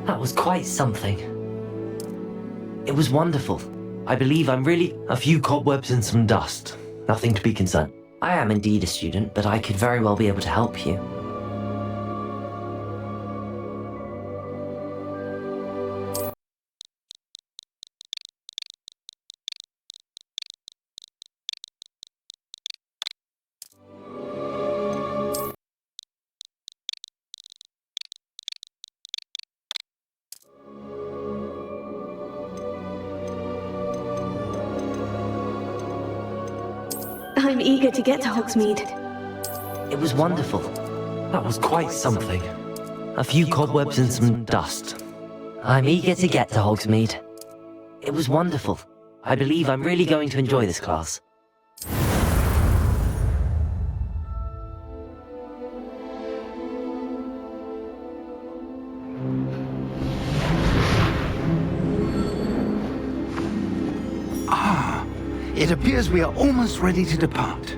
That was quite something. It was wonderful. I believe I'm really a few cobwebs and some dust. Nothing to be concerned. I am indeed a student, but I could very well be able to help you. I'm eager to get to Hogsmeade. It was wonderful. That was quite something. A few cobwebs and some dust. I'm eager to get to Hogsmeade. It was wonderful. I believe I'm really going to enjoy this class. It appears we are almost ready to depart.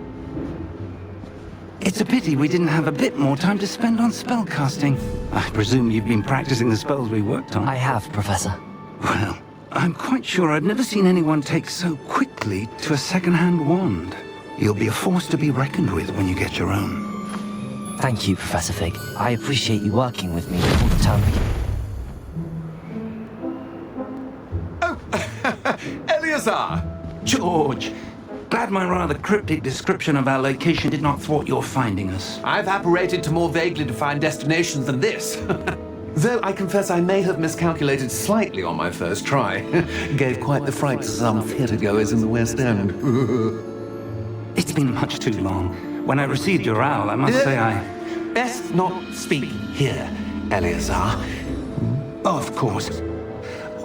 It's a pity we didn't have a bit more time to spend on spellcasting. I presume you've been practicing the spells we worked on. I have, Professor. Well, I'm quite sure I've never seen anyone take so quickly to a second-hand wand. You'll be a force to be reckoned with when you get your own. Thank you, Professor Fig. I appreciate you working with me before the term begins. Oh, Eleazar! George, glad my rather cryptic description of our location did not thwart your finding us. I've apparated to more vaguely defined destinations than this. Though I confess I may have miscalculated slightly on my first try. Gave quite the fright to some theatregoers in the West End. It's been much too long. When I received your owl, I must say I... Best not speak here, Eleazar. Of course.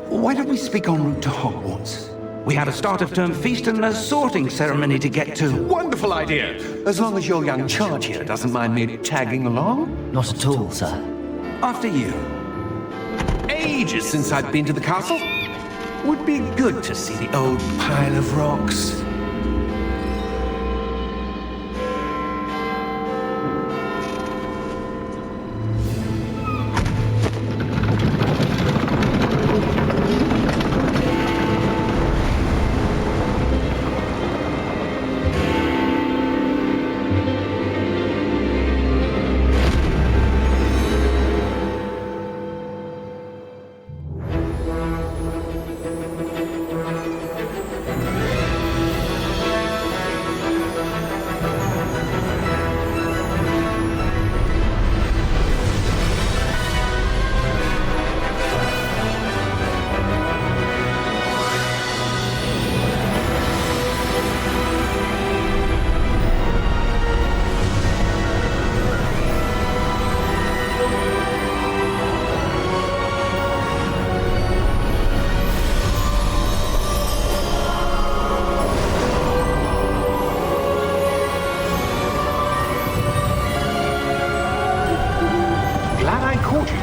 Why don't we speak en route to Hogwarts? We have a start-of-term feast and a sorting ceremony to get to. Wonderful idea! As long as your young charge here doesn't mind me tagging along. Not at all, sir. After you. Ages since I've been to the castle. Would be good to see the old pile of rocks.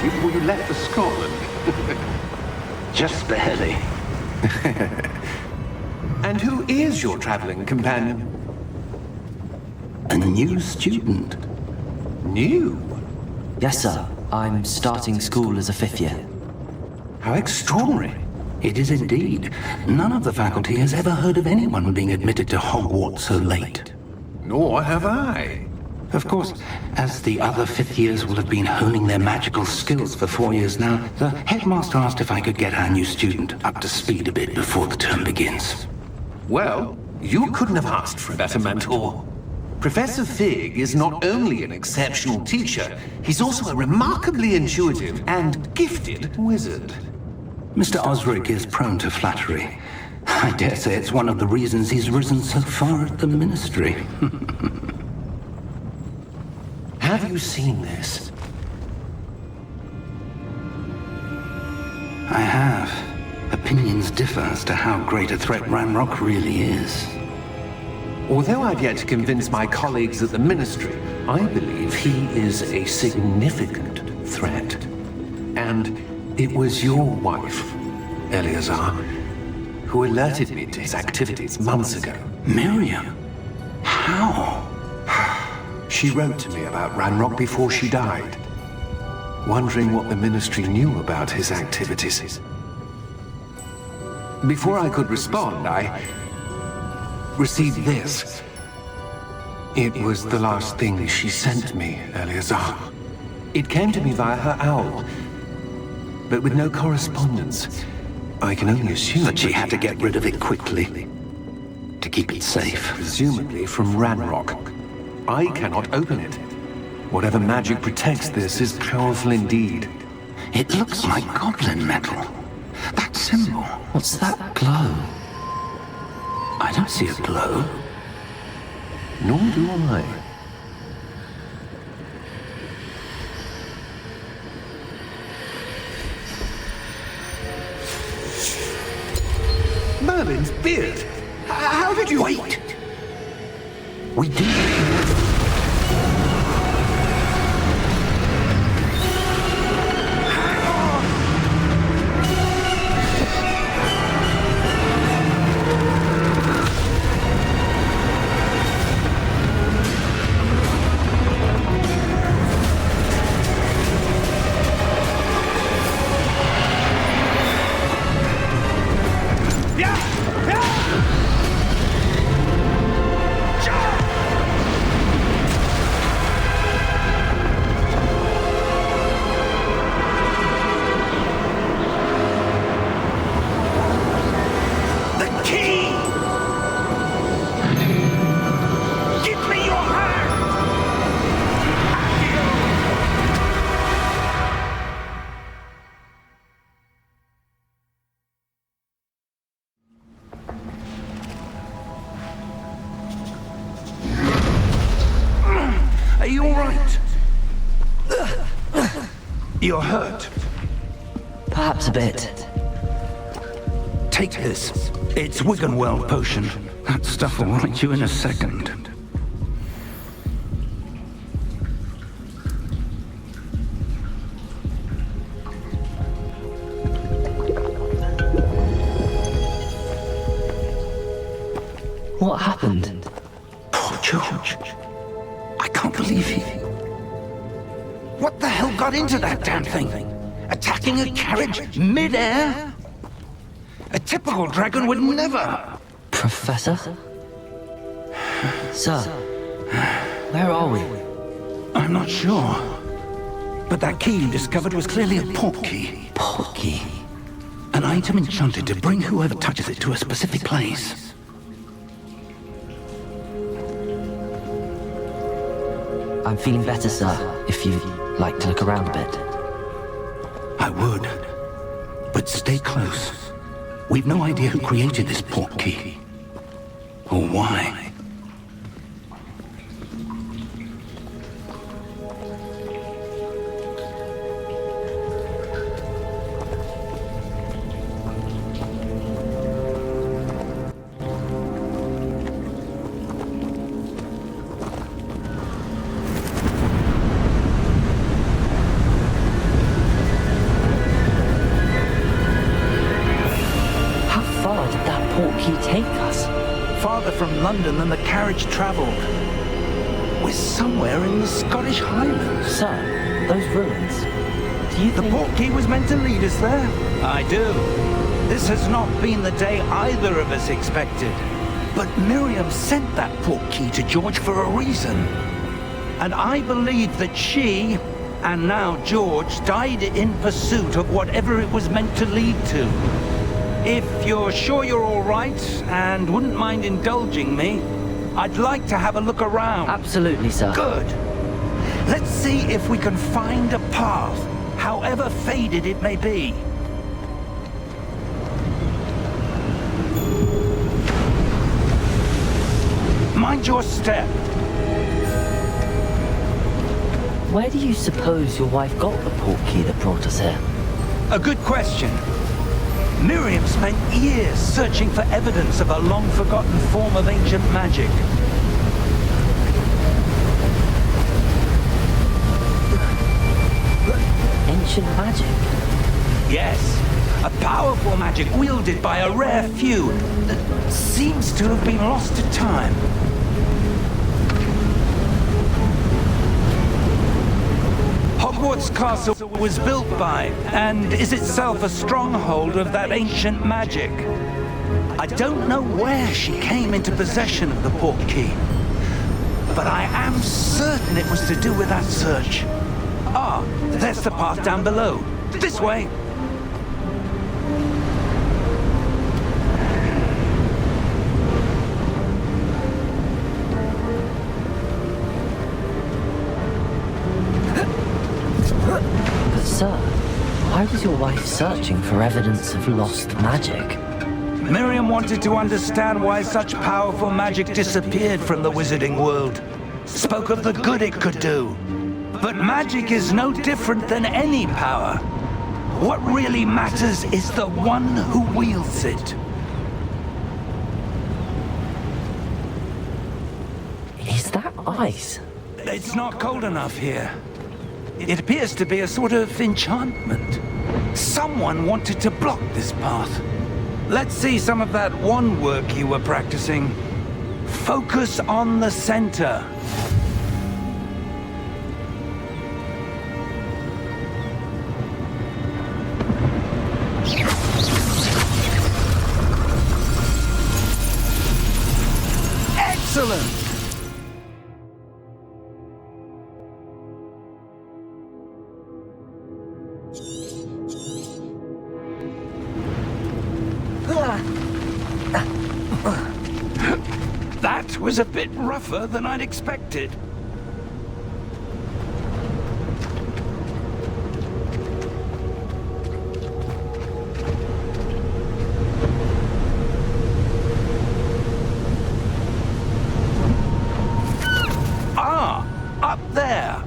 Before you left for Scotland. Just barely. And who is your traveling companion? A new student. New? Yes, sir. I'm starting school as a 5th year. How extraordinary. It is indeed. None of the faculty has ever heard of anyone being admitted to Hogwarts so late. Nor have I. Of course, as the other 5th years will have been honing their magical skills for 4 years now, the headmaster asked if I could get our new student up to speed a bit before the term begins. Well, you couldn't have asked for a better mentor. Professor Fig is not only an exceptional teacher, he's also a remarkably intuitive and gifted wizard. Mr. Osric is prone to flattery. I dare say it's one of the reasons he's risen so far at the ministry. Have you seen this? I have. Opinions differ as to how great a threat Ranrock really is. Although I've yet to convince my colleagues at the Ministry, I believe he is a significant threat. And it was your wife, Eleazar, who alerted me to his activities months ago. Miriam? How? She wrote to me about Ranrock before she died. wondering what the Ministry knew about his activities. Before I could respond, I received this. It was the last thing she sent me, Eleazar. It came to me via her owl, but with no correspondence. I can only assume But she had to get rid of it quickly to keep it safe. presumably from Ranrock. I cannot open it. Whatever magic protects this is powerful indeed. It looks like goblin metal. That symbol. What's that glow? I don't see a glow. Nor do I. Merlin's beard! How did you... Wait! We do. Are you all right? You're hurt. Perhaps a bit. Take this. It's Wiggenweld potion. That stuff will right you in a second. What happened? Poor George. I can't believe he... What the hell got into that damn thing? Attacking a carriage mid-air? A typical dragon would never... Professor? Sir, where are we? I'm not sure. But that key you discovered was clearly a port key. Port key. An item enchanted to bring whoever touches it to a specific place. I'm feeling better, sir, if you'd like to look around a bit. I would. But stay close. We've no idea who created this port key. Or why. Take us? Farther from London than the carriage travelled. We're somewhere in the Scottish Highlands. Sir, those ruins. Do you The think... port key was meant to lead us there? I do. This has not been the day either of us expected. But Miriam sent that port key to George for a reason. And I believe that she, and now George, died in pursuit of whatever it was meant to lead to. If you're sure you're all right and wouldn't mind indulging me, I'd like to have a look around. Absolutely, sir. Good. Let's see if we can find a path, however faded it may be. Mind your step. Where do you suppose your wife got the port key that brought us here? A good question. Miriam spent years searching for evidence of a long-forgotten form of ancient magic. Ancient magic? Yes, a powerful magic wielded by a rare few that seems to have been lost to time. Hogwarts Castle was built by, and is itself a stronghold of that ancient magic. I don't know where she came into possession of the portkey, but I am certain it was to do with that search. Ah, there's the path down below. This way. But sir, why was your wife searching for evidence of lost magic? Miriam wanted to understand why such powerful magic disappeared from the wizarding world. Spoke of the good it could do. But magic is no different than any power. What really matters is the one who wields it. Is that ice? It's not cold enough here. It appears to be a sort of enchantment. Someone wanted to block this path. Let's see some of that wand work you were practicing. Focus on the center. Excellent! That was a bit rougher than I'd expected. Ah, up there.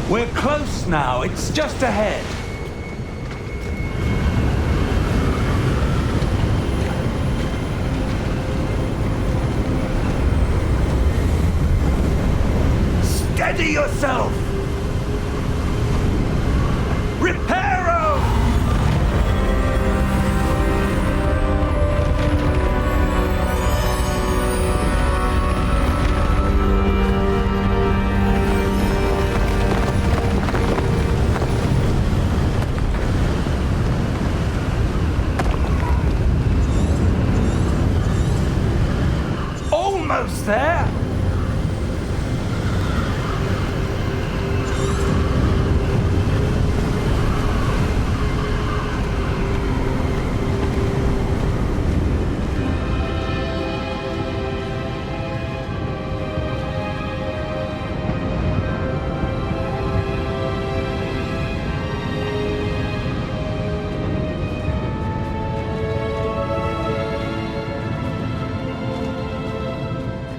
We're close now. It's just ahead. Steady yourself! Reparo! Almost there!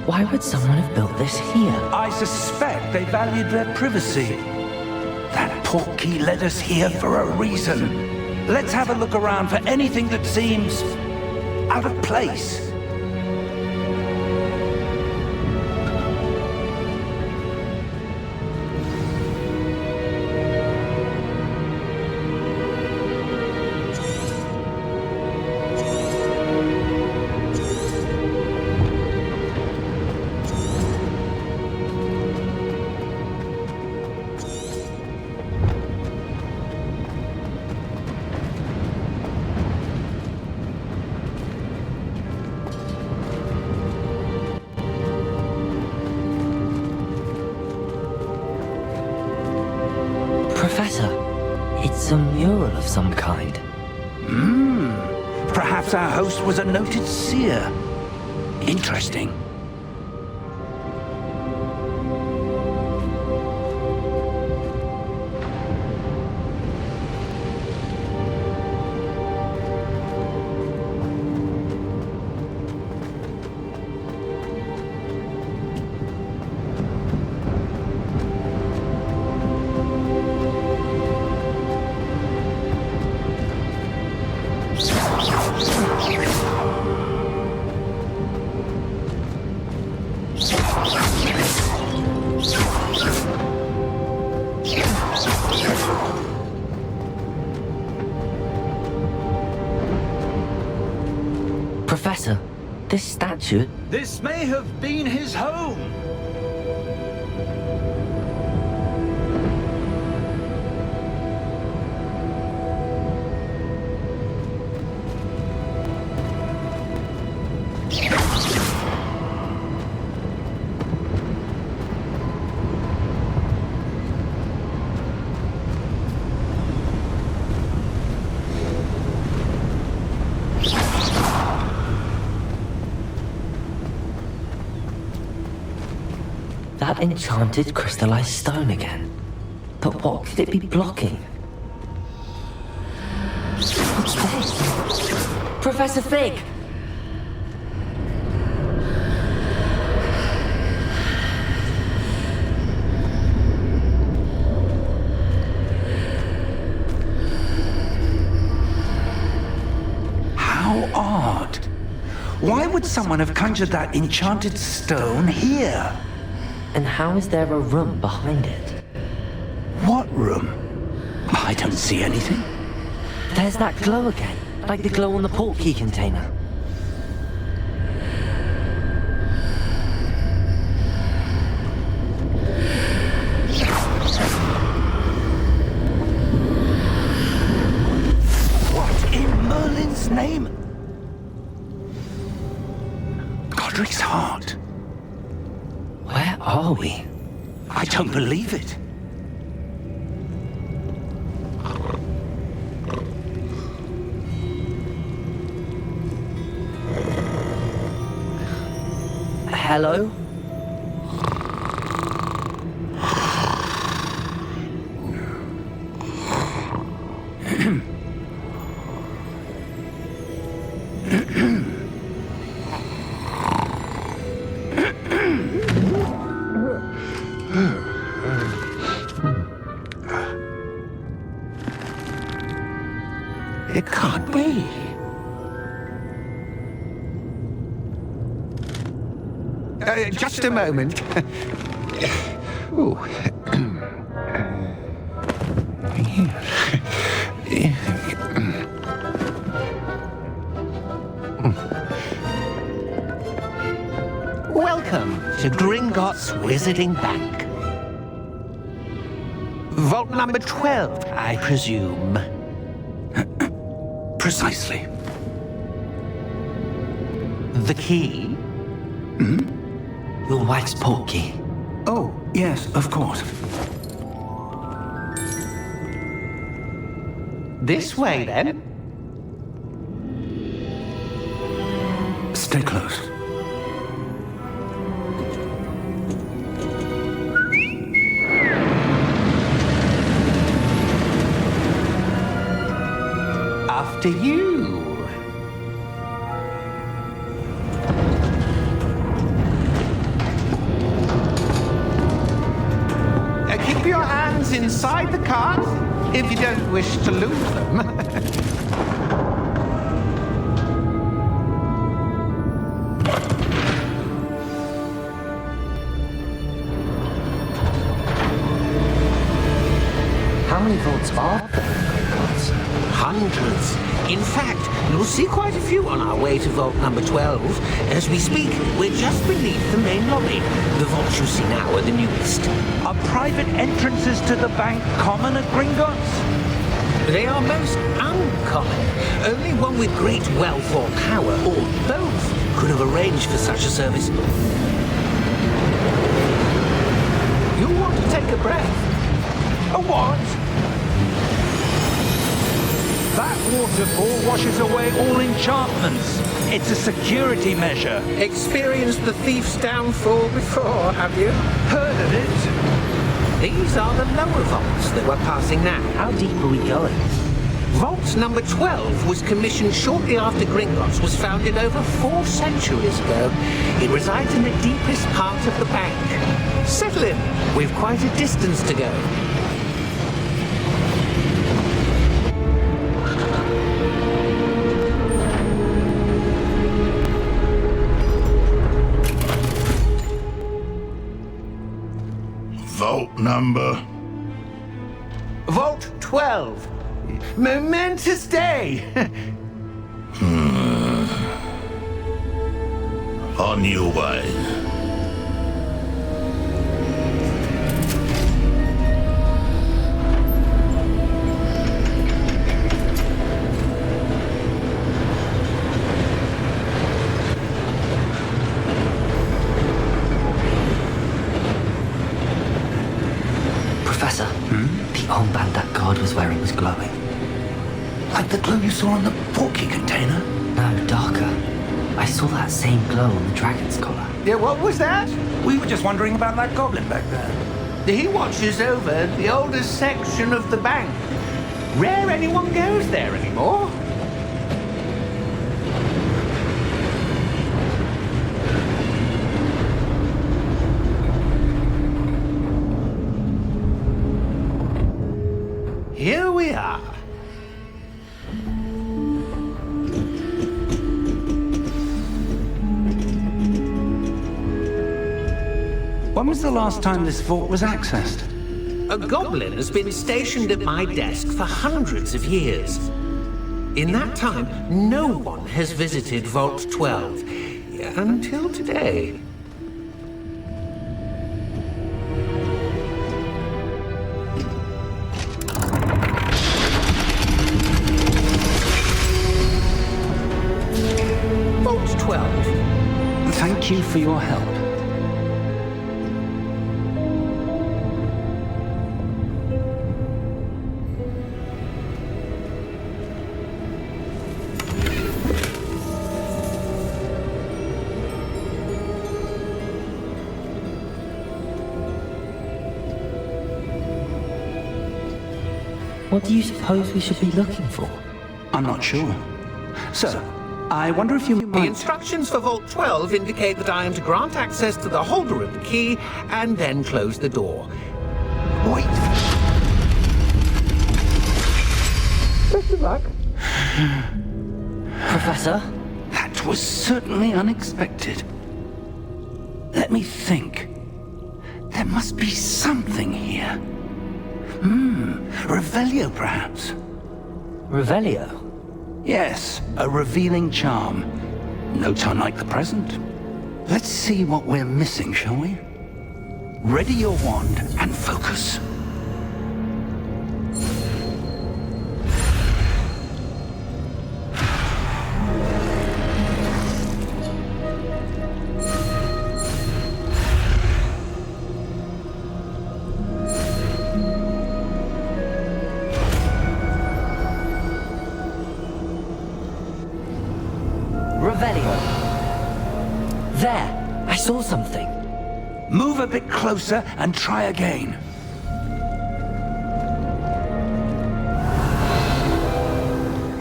Why would someone have built this here? I suspect they valued their privacy. That portkey led us here for a reason. Let's have a look around for anything that seems out of place. Professor, it's a mural of some kind. Perhaps our host was a noted seer. Interesting. Professor, this statue... This may have been his home. That enchanted crystallized stone again. But what could it be blocking? What's this? Professor Fig! How odd. Why would someone have conjured that enchanted stone here? And how is there a room behind it? What room? I don't see anything. There's that glow again, like the glow on the portkey container. What in Merlin's name? Godric's heart. Where are we? I don't believe it. Hello? It can't be. Just a moment. Ooh. Welcome to Gringotts Wizarding Bank. Vault number 12, I presume. Precisely. The key? Your wife's portkey. Oh, yes, of course. This way, then. Stay close. After you. Keep your hands inside the cart if you don't wish to lose them. How many vaults are there? Hundreds. In fact, you'll see quite a few on our way to vault number 12. As we speak, we're just beneath the main lobby. The vaults you see now are the newest. Are private entrances to the bank common at Gringotts? They are most uncommon. Only one with great wealth or power, or both, could have arranged for such a service. You'll want to take a breath. A what? That waterfall washes away all enchantments. It's a security measure. Experienced the thief's downfall before, have you? Heard of it? These are the lower vaults that we're passing now. How deep are we going? Vault number 12 was commissioned shortly after Gringotts was founded over 4 centuries ago. It resides in the deepest part of the bank. Settle in. We've quite a distance to go. Vault number? Vault 12. Momentous day. On your way. Professor, the armband that guard was wearing was glowing. Like the glow you saw on the portkey container? No, darker. I saw that same glow on the dragon's collar. Yeah, what was that? We were just wondering about that goblin back there. He watches over the oldest section of the bank. Rare anyone goes there anymore. Here we are. When was the last time this vault was accessed? A goblin has been stationed at my desk for hundreds of years. In that time, no one has visited Vault 12. Until today. Vault 12. Thank you for your help. What do you suppose we should be looking for? I'm not sure. Sir, I wonder if you The might... instructions for Vault 12 indicate that I am to grant access to the holder of the key and then close the door. Wait. Best of luck. Professor? That was certainly unexpected. Let me think. There must be something here. Revelio, perhaps? Revelio? Yes, a revealing charm. No time like the present. Let's see what we're missing, shall we? Ready your wand and focus. Revelio. There! I saw something. Move a bit closer and try again.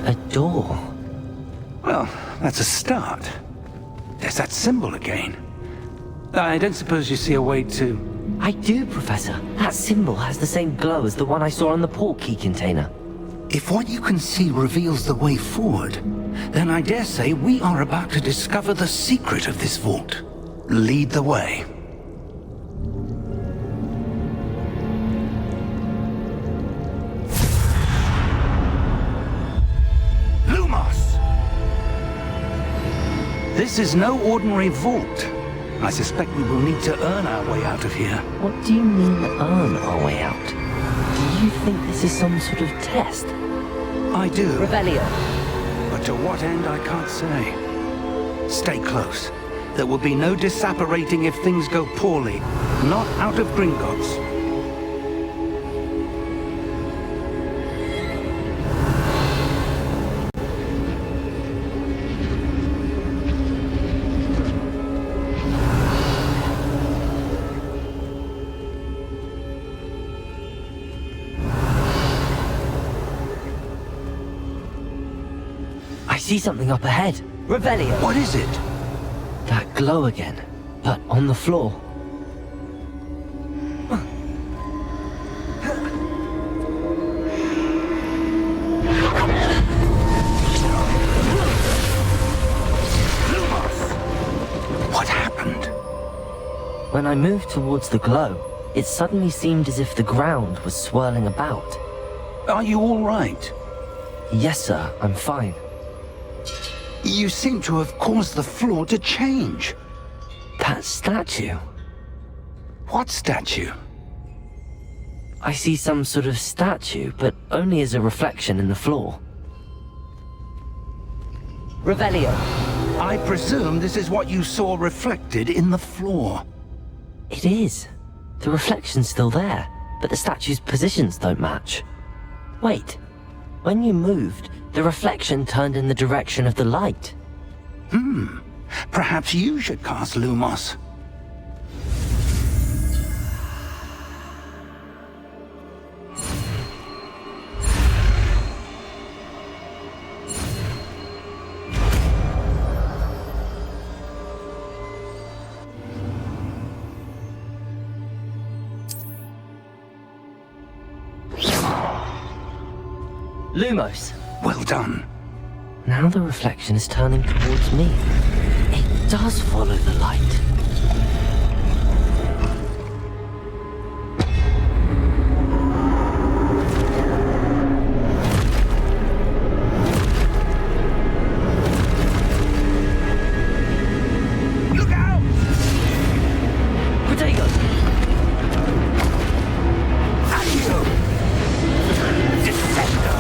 A door. Well, that's a start. There's that symbol again. I don't suppose you see a way to... I do, Professor. That symbol has the same glow as the one I saw on the portkey container. If what you can see reveals the way forward, then I dare say we are about to discover the secret of this vault. Lead the way. Lumos! This is no ordinary vault. I suspect we will need to earn our way out of here. What do you mean, earn our way out? Do you think this is some sort of test? I do. Revelio. But to what end, I can't say. Stay close. There will be no disapparating if things go poorly. Not out of Gringotts. I see something up ahead. Revelio. What is it? That glow again, but on the floor. What happened? When I moved towards the glow, it suddenly seemed as if the ground was swirling about. Are you all right? Yes, sir, I'm fine. You seem to have caused the floor to change. That statue. What statue? I see some sort of statue, but only as a reflection in the floor. Revelio. I presume this is what you saw reflected in the floor. It is. The reflection's still there, but the statue's positions don't match. Wait. When you moved, the reflection turned in the direction of the light. Perhaps you should cast Lumos. Lumos. Well done. Now the reflection is turning towards me. It does follow the light. Look out! Protego! Accio! Descendo!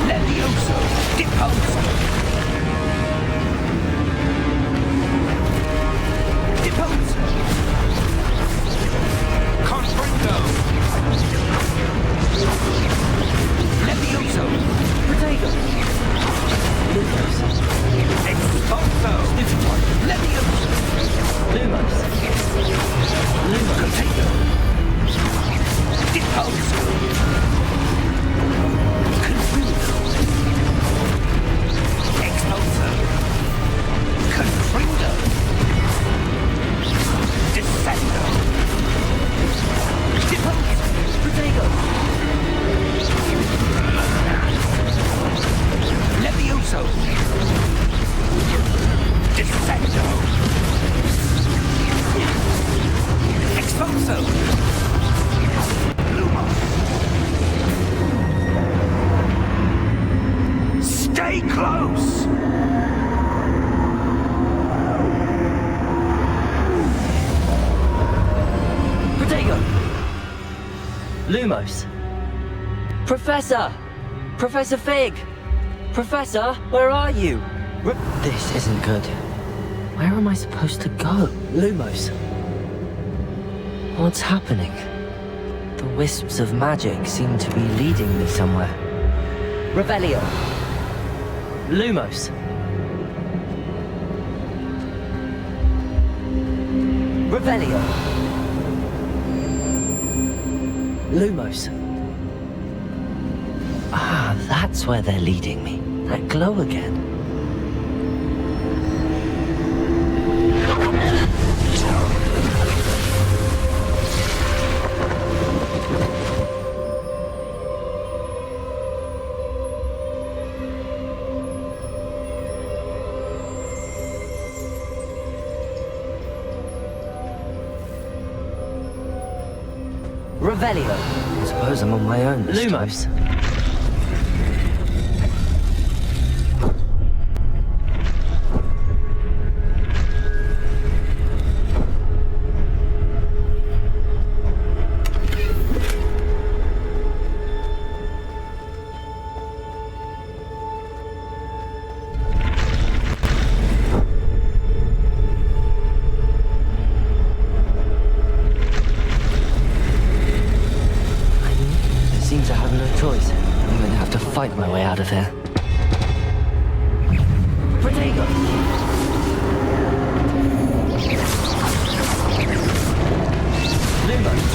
Levioso! Deposo! Deposo! Confringo! Levioso! Protego! Lumos. Expulso! Levioso! Lumos. Lumos. Protego! Deposo! Confringo! Expulso! Confringo! Descendo! Deposo! Protego! Levioso! Descendo! Expulso! Lumos! Stay close! Protego! Lumos. Professor! Professor Fig! Professor, where are you? This isn't good. Where am I supposed to go? Lumos. What's happening? The wisps of magic seem to be leading me somewhere. Revelio. Lumos. Revelio. Lumos. Ah, that's where they're leading me. That glow again. Revelio. I suppose I'm on my own this Lumos. Seems I have no choice. I'm going to have to fight my way out of here. Protego! Lumos.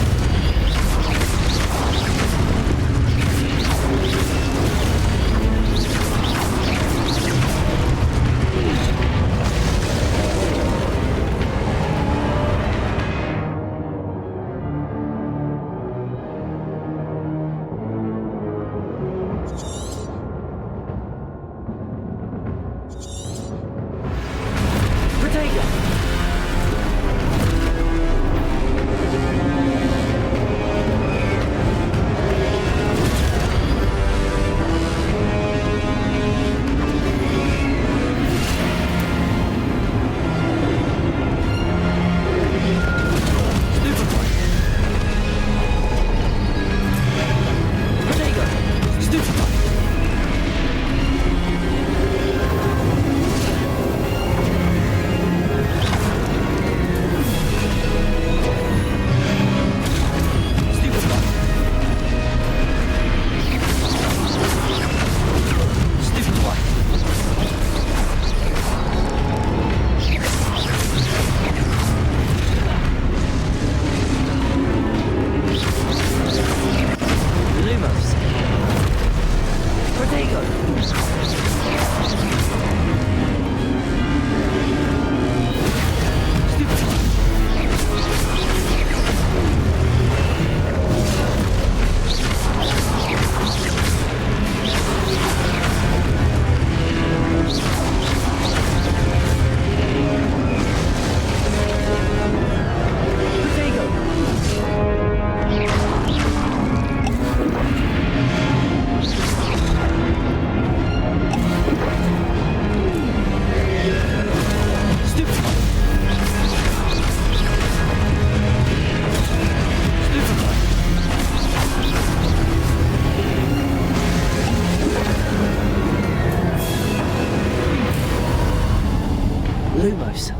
Lumos.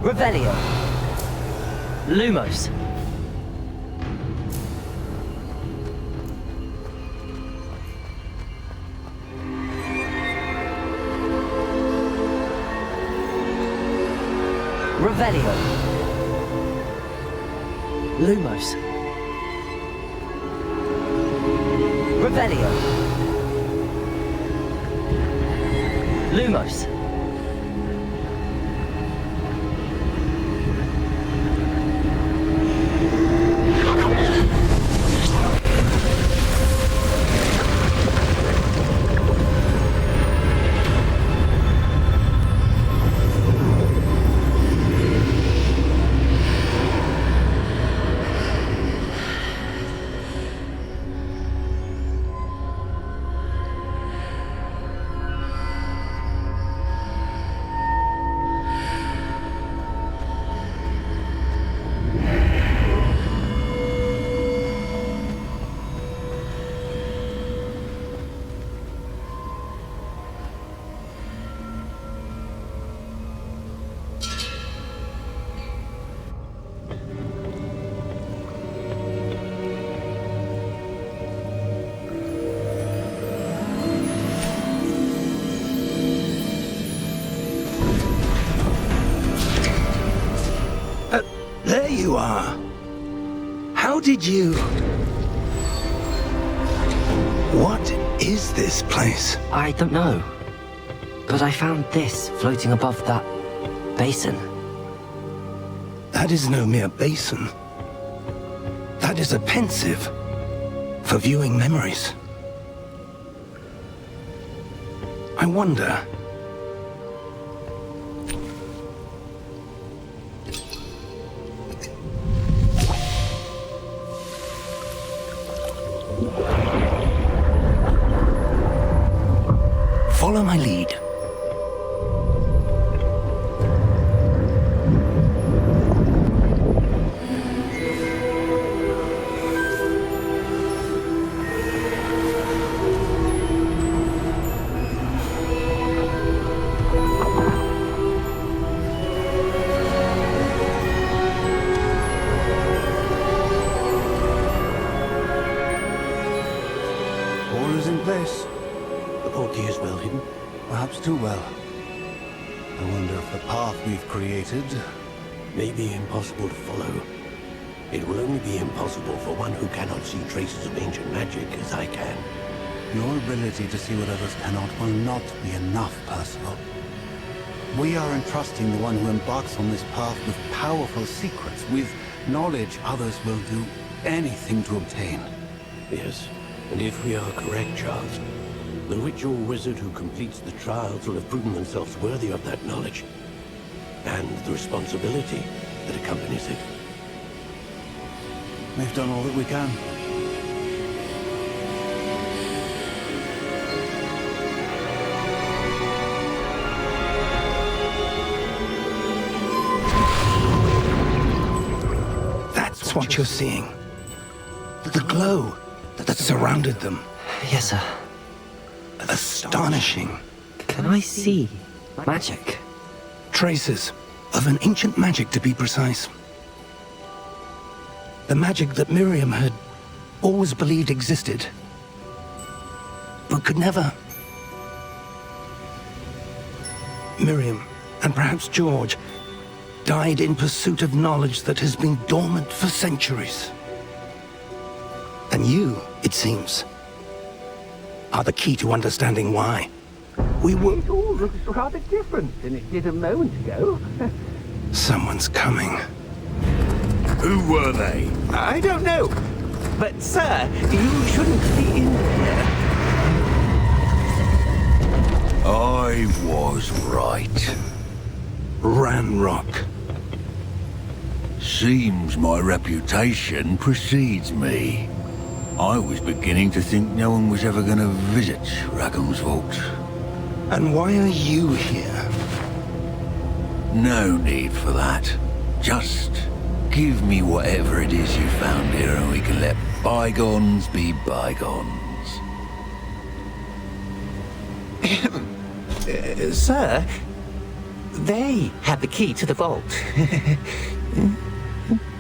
Revelio. Lumos. Revelio. Lumos. Revelio. Lumos. There you are. How did you... What is this place? I don't know. But I found this floating above that basin. That is no mere basin. That is a pensive for viewing memories. I wonder... Follow my lead. All is in place. The portkey is well hidden, perhaps too well. I wonder if the path we've created May be impossible to follow. It will only be impossible for one who cannot see traces of ancient magic as I can. Your ability to see what others cannot will not be enough, Percival. We are entrusting the one who embarks on this path with powerful secrets, with knowledge others will do anything to obtain. Yes, and if we are correct, Charles, the ritual wizard who completes the trials will have proven themselves worthy of that knowledge, and the responsibility that accompanies it. We've done all that we can. That's what you're seeing. The glow that surrounded them. Yes, sir. Astonishing. Can I see magic? Traces of an ancient magic, to be precise. The magic that Miriam had always believed existed, but could never. Miriam, and perhaps George, died in pursuit of knowledge that has been dormant for centuries. And you, it seems, are the key to understanding why. We will... It all looks rather different than it did a moment ago. Someone's coming. Who were they? I don't know. But, sir, you shouldn't be in here. I was right. Ranrock. Seems my reputation precedes me. I was beginning to think no one was ever going to visit Rackham's vault. And why are you here? No need for that. Just give me whatever it is you found here and we can let bygones be bygones. Sir, They had the key to the vault.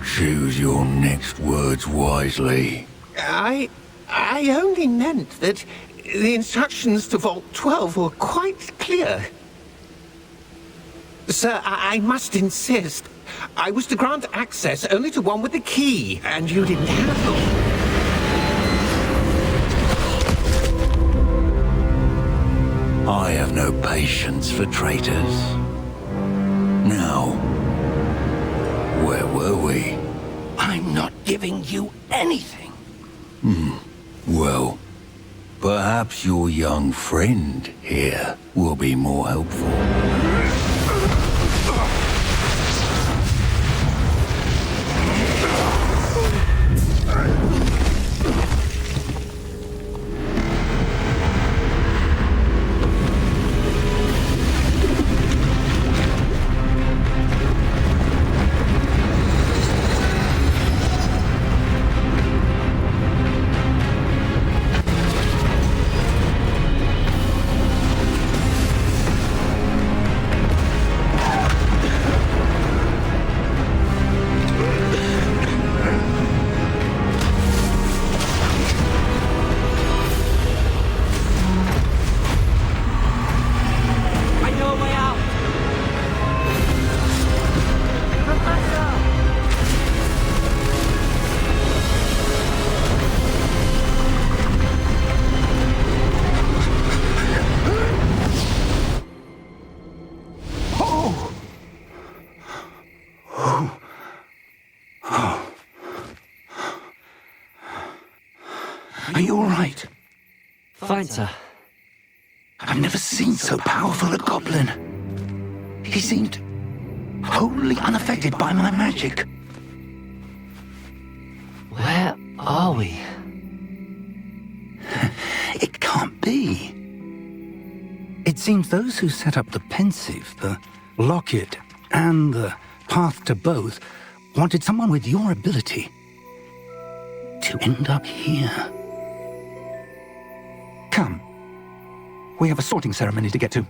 Choose your next words wisely. I only meant that the instructions to Vault 12 were quite clear. Sir, I must insist. I was to grant access only to one with the key, and you didn't have them. I have no patience for traitors. Now, where were we? I'm not giving you anything. Well, perhaps your young friend here will be more helpful. Are you all right? Fine, sir. I've never seen so powerful a goblin. He seemed wholly unaffected by my magic. Where are we? It can't be. It seems those who set up the pensive, the locket, and the path to both wanted someone with your ability to end up here. Come. We have a sorting ceremony to get to.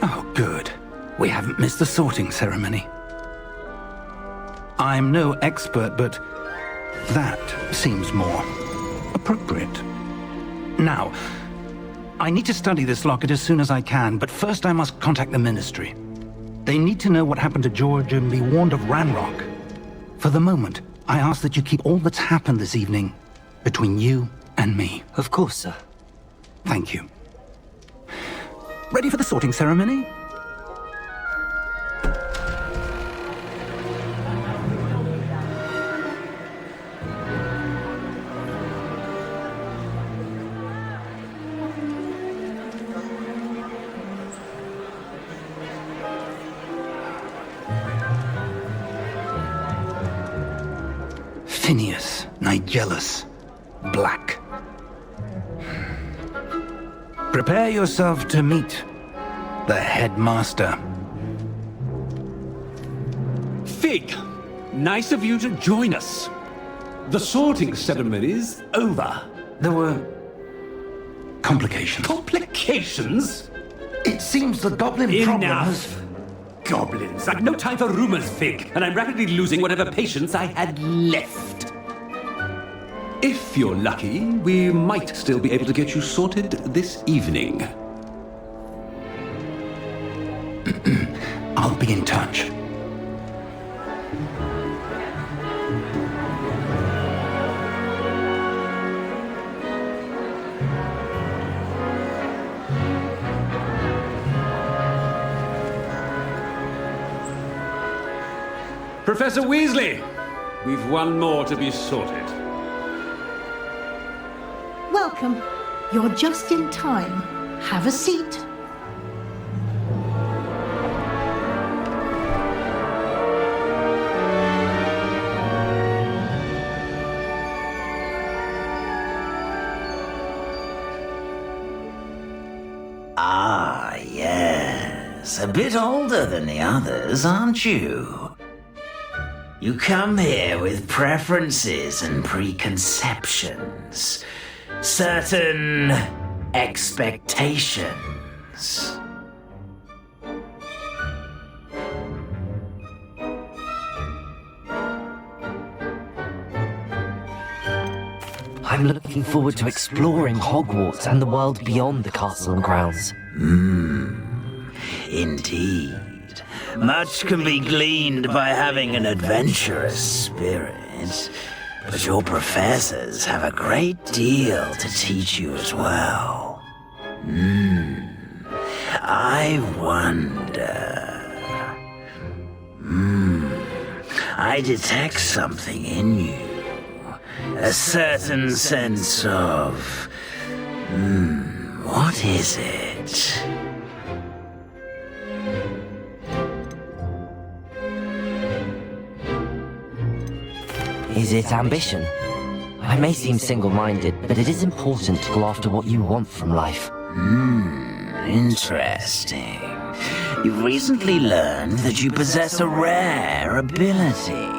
Oh, good. We haven't missed the sorting ceremony. I'm no expert, but that seems more appropriate. Now, I need to study this locket as soon as I can, but first I must contact the Ministry. They need to know what happened to George and be warned of Ranrock. For the moment, I ask that you keep all that's happened this evening between you and me. Of course, sir. Thank you. Ready for the sorting ceremony? Phineas, Nigellus, Black. Prepare yourself to meet the headmaster. Fig, nice of you to join us. The sorting ceremony's over. There were complications. Complications? It seems the goblin problem has... Enough! Goblins. I've no time for rumors, Fig, and I'm rapidly losing whatever patience I had left. If you're lucky, we might still be able to get you sorted this evening. I'll be in touch. Professor Weasley, we've one more to be sorted. Welcome. You're just in time. Have a seat. Ah, yes. A bit older than the others, aren't you? You come here with preferences and preconceptions. Certain expectations. I'm looking forward to exploring Hogwarts and the world beyond the castle and grounds. Indeed. Much can be gleaned by having an adventurous spirit, but your professors have a great deal to teach you as well. I wonder... I detect something in you. A certain sense of... what is it? Is it ambition? I may seem single-minded, but it is important to go after what you want from life. Interesting. You've recently learned that you possess a rare ability.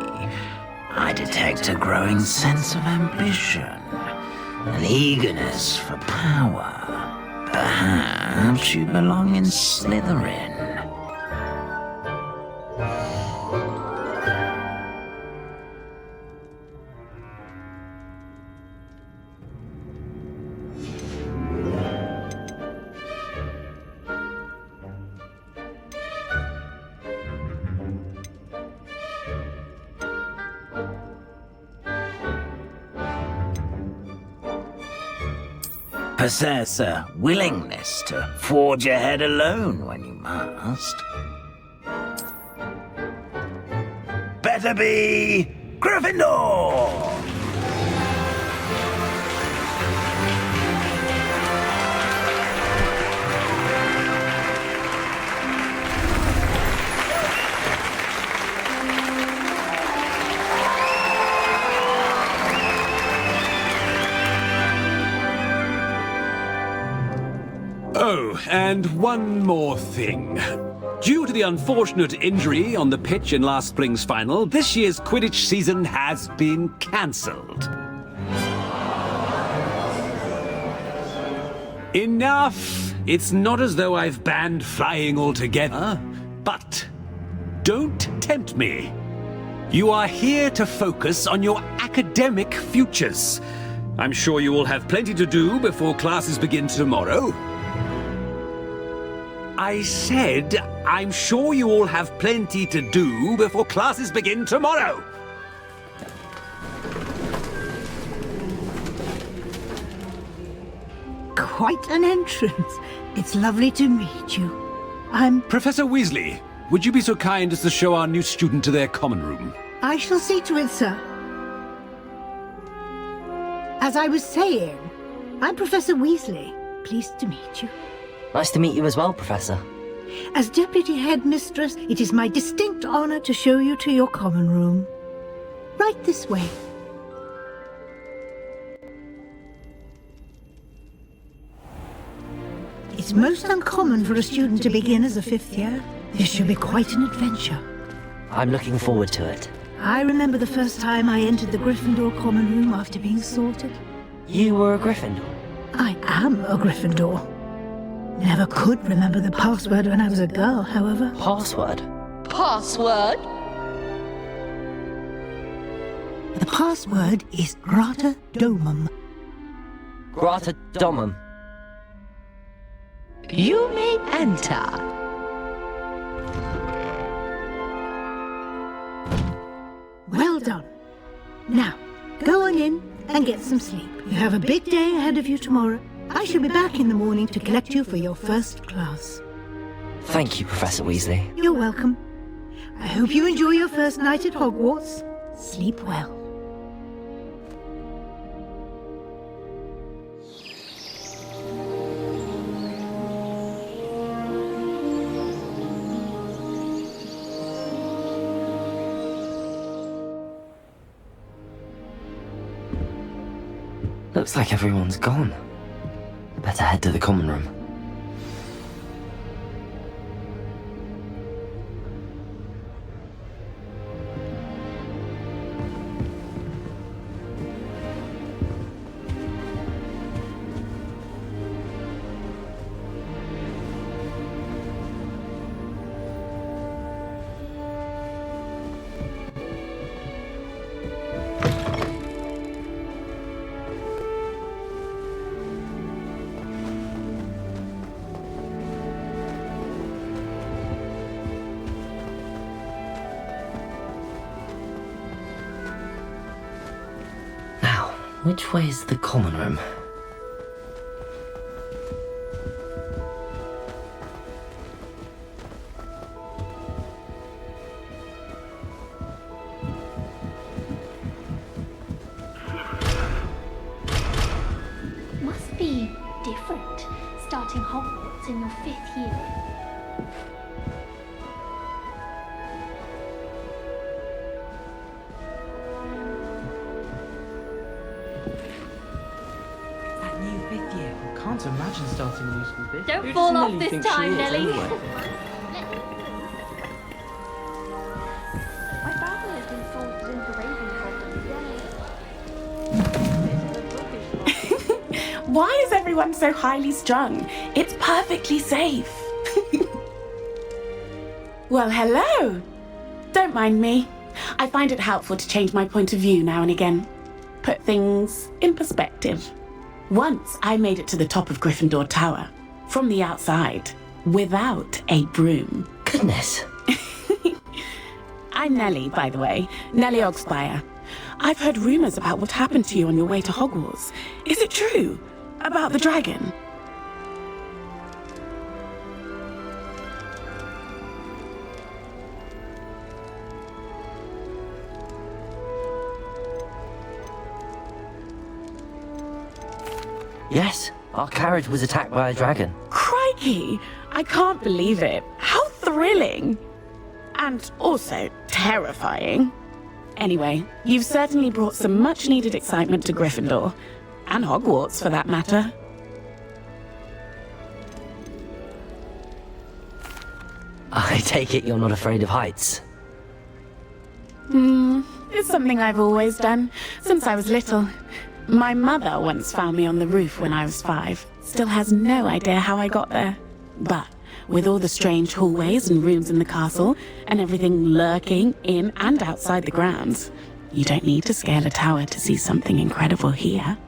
I detect a growing sense of ambition, an eagerness for power. Perhaps you belong in Slytherin. Possess a willingness to forge ahead alone when you must. Better be Gryffindor! Oh, and one more thing. Due to the unfortunate injury on the pitch in last spring's final, this year's Quidditch season has been cancelled. Enough! It's not as though I've banned flying altogether, but don't tempt me. You are here to focus on your academic futures. I'm sure you will have plenty to do before classes begin tomorrow. I said, I'm sure you all have plenty to do before classes begin tomorrow. Quite an entrance. It's lovely to meet you. I'm... Professor Weasley, would you be so kind as to show our new student to their common room? I shall see to it, sir. As I was saying, I'm Professor Weasley. Pleased to meet you. Nice to meet you as well, Professor. As Deputy Headmistress, it is my distinct honor to show you to your common room. Right this way. It's most uncommon for a student to begin as a 5th year. This should be quite an adventure. I'm looking forward to it. I remember the first time I entered the Gryffindor common room after being sorted. You were a Gryffindor? I am a Gryffindor. Never could remember the password when I was a girl, however. Password? Password? The password is Grata Domum. Grata Domum. You may enter. Well done. Now, go on in and get some sleep. You have a big day ahead of you tomorrow. I shall be back in the morning to collect you for your first class. Thank you, Professor Weasley. You're welcome. I hope you enjoy your first night at Hogwarts. Sleep well. Looks like everyone's gone. Better head to the common room. Which way is the common room? Must be different, starting Hogwarts in your 5th year. I can't imagine starting a new school this. Don't fall off this time, Nelly. Anyway? My family has been salted into Ravenclaw. Why is everyone so highly strung? It's perfectly safe. Well, hello. Don't mind me. I find it helpful to change my point of view now and again. Put things in perspective. Once I made it to the top of Gryffindor Tower, from the outside, without a broom. Goodness. I'm Nellie, by the way. Nellie Ogspire. I've heard rumors about what happened to you on your way to Hogwarts. Is it true? About the dragon? Yes, our carriage was attacked by a dragon. Crikey! I can't believe it. How thrilling! And also terrifying. Anyway, you've certainly brought some much-needed excitement to Gryffindor. And Hogwarts, for that matter. I take it you're not afraid of heights. It's something I've always done, since I was little. My mother once found me on the roof when I was 5. Still has no idea how I got there. But with all the strange hallways and rooms in the castle, and everything lurking in and outside the grounds, you don't need to scale a tower to see something incredible here.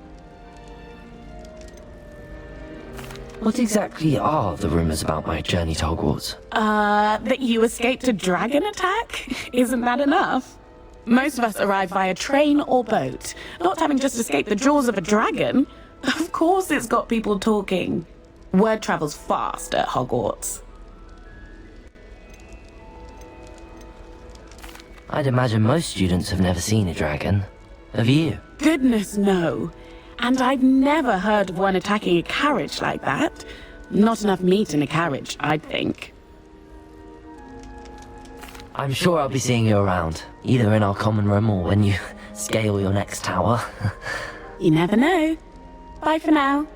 What exactly are the rumors about my journey to Hogwarts? That you escaped a dragon attack? Isn't that enough? Most of us arrive via train or boat, not having just escaped the jaws of a dragon. Of course it's got people talking. Word travels fast at Hogwarts. I'd imagine most students have never seen a dragon. Have you? Goodness, no. And I've never heard of one attacking a carriage like that. Not enough meat in a carriage, I'd think. I'm sure I'll be seeing you around, either in our common room or when you scale your next tower. You never know. Bye for now.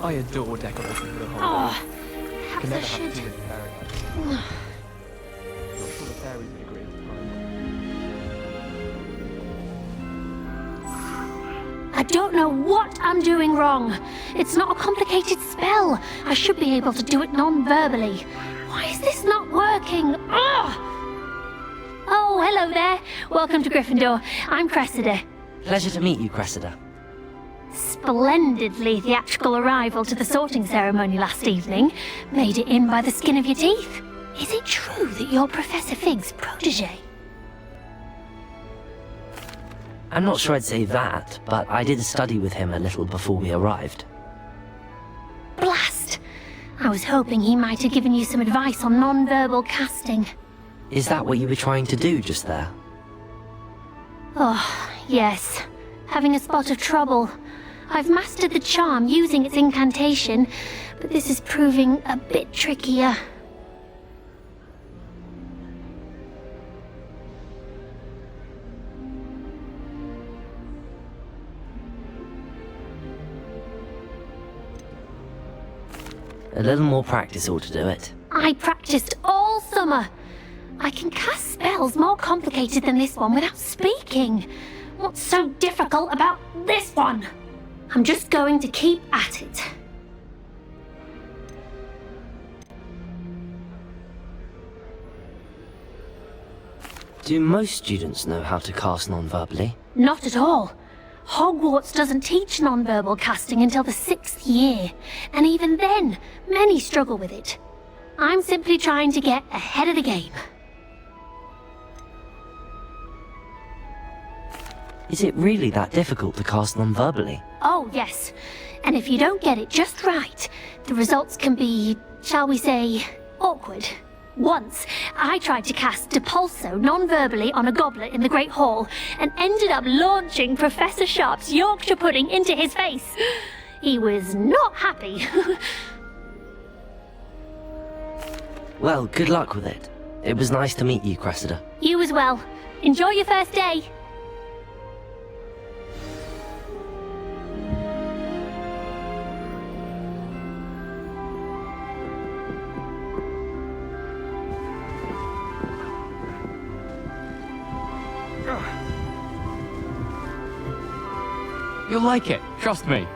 I adore decorating for the holidays. Oh, Can perhaps I never should. have too many fairy lights. Not sure the fairies would agree with mine. I don't know what I'm doing wrong. It's not a complicated spell. I should be able to do it non-verbally. Why is this not working? Ugh! Oh, hello there. Welcome to Gryffindor. I'm Cressida. Pleasure to meet you, Cressida. Splendidly theatrical arrival to the sorting ceremony last evening. Made it in by the skin of your teeth. Is it true that you're Professor Fig's protege? I'm not sure I'd say that, but I did study with him a little before we arrived. Blast! I was hoping he might have given you some advice on non-verbal casting. Is that what you were trying to do just there? Oh, yes. Having a spot of trouble. I've mastered the charm using its incantation, but this is proving a bit trickier. A little more practice ought to do it. I practiced all summer. I can cast spells more complicated than this one without speaking. What's so difficult about this one? I'm just going to keep at it. Do most students know how to cast non-verbally? Not at all. Hogwarts doesn't teach non-verbal casting until the 6th year, and even then, many struggle with it. I'm simply trying to get ahead of the game. Is it really that difficult to cast non-verbally? Oh, yes. And if you don't get it just right, the results can be, shall we say, awkward. Once, I tried to cast Depulso non-verbally on a goblet in the Great Hall and ended up launching Professor Sharp's Yorkshire pudding into his face. He was not happy. Well, good luck with it. It was nice to meet you, Cressida. You as well. Enjoy your first day. You'll like it, trust me.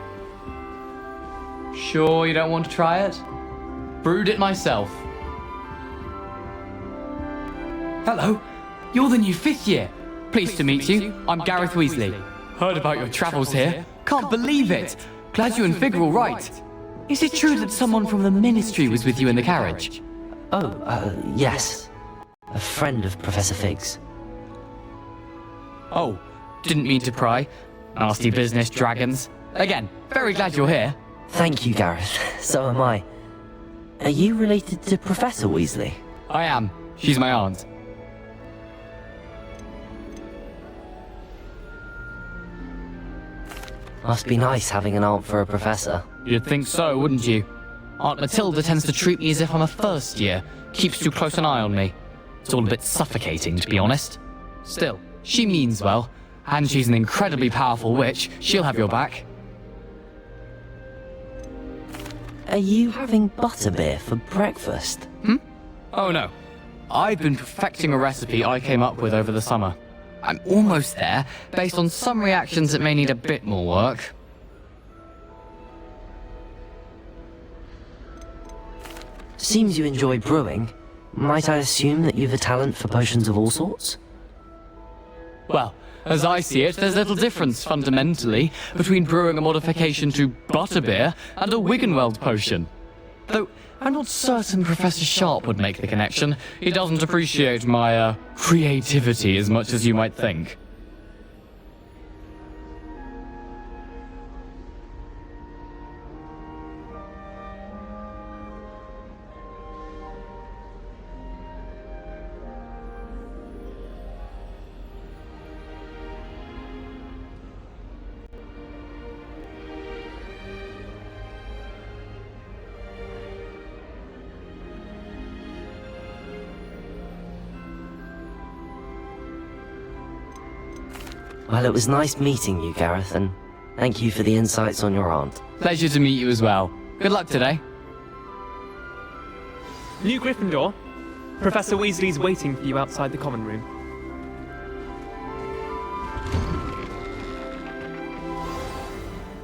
Sure you don't want to try it? Brewed it myself. Hello, you're the new 5th year. Pleased to meet you. I'm Gareth Weasley. Heard about your travels here. Can't believe it. Glad you and Fig are all right. Is it true that someone from the Ministry was with you in the carriage? Yes. A friend of Professor Fig's. Oh, didn't mean to pry. Nasty business, dragons. Again, very glad you're here. Thank you, Gareth. So am I. Are you related to Professor Weasley? I am. She's my aunt. Must be nice having an aunt for a professor. You'd think so, wouldn't you? Aunt Matilda tends to treat me as if I'm a first year. Keeps too close an eye on me. It's all a bit suffocating, to be honest. Still, she means well. And she's an incredibly powerful witch. She'll have your back. Are you having butterbeer for breakfast? Oh no. I've been perfecting a recipe I came up with over the summer. I'm almost there, based on some reactions that may need a bit more work. Seems you enjoy brewing. Might I assume that you've a talent for potions of all sorts? Well, as I see it, there's little difference, fundamentally, between brewing a modification to butterbeer and a Wiggenweld potion. Though, I'm not certain Professor Sharp would make the connection. He doesn't appreciate my, creativity as much as you might think. Well, it was nice meeting you, Gareth, and thank you for the insights on your aunt. Pleasure to meet you as well. Good luck today. New Gryffindor. Professor Weasley's waiting for you outside the common room.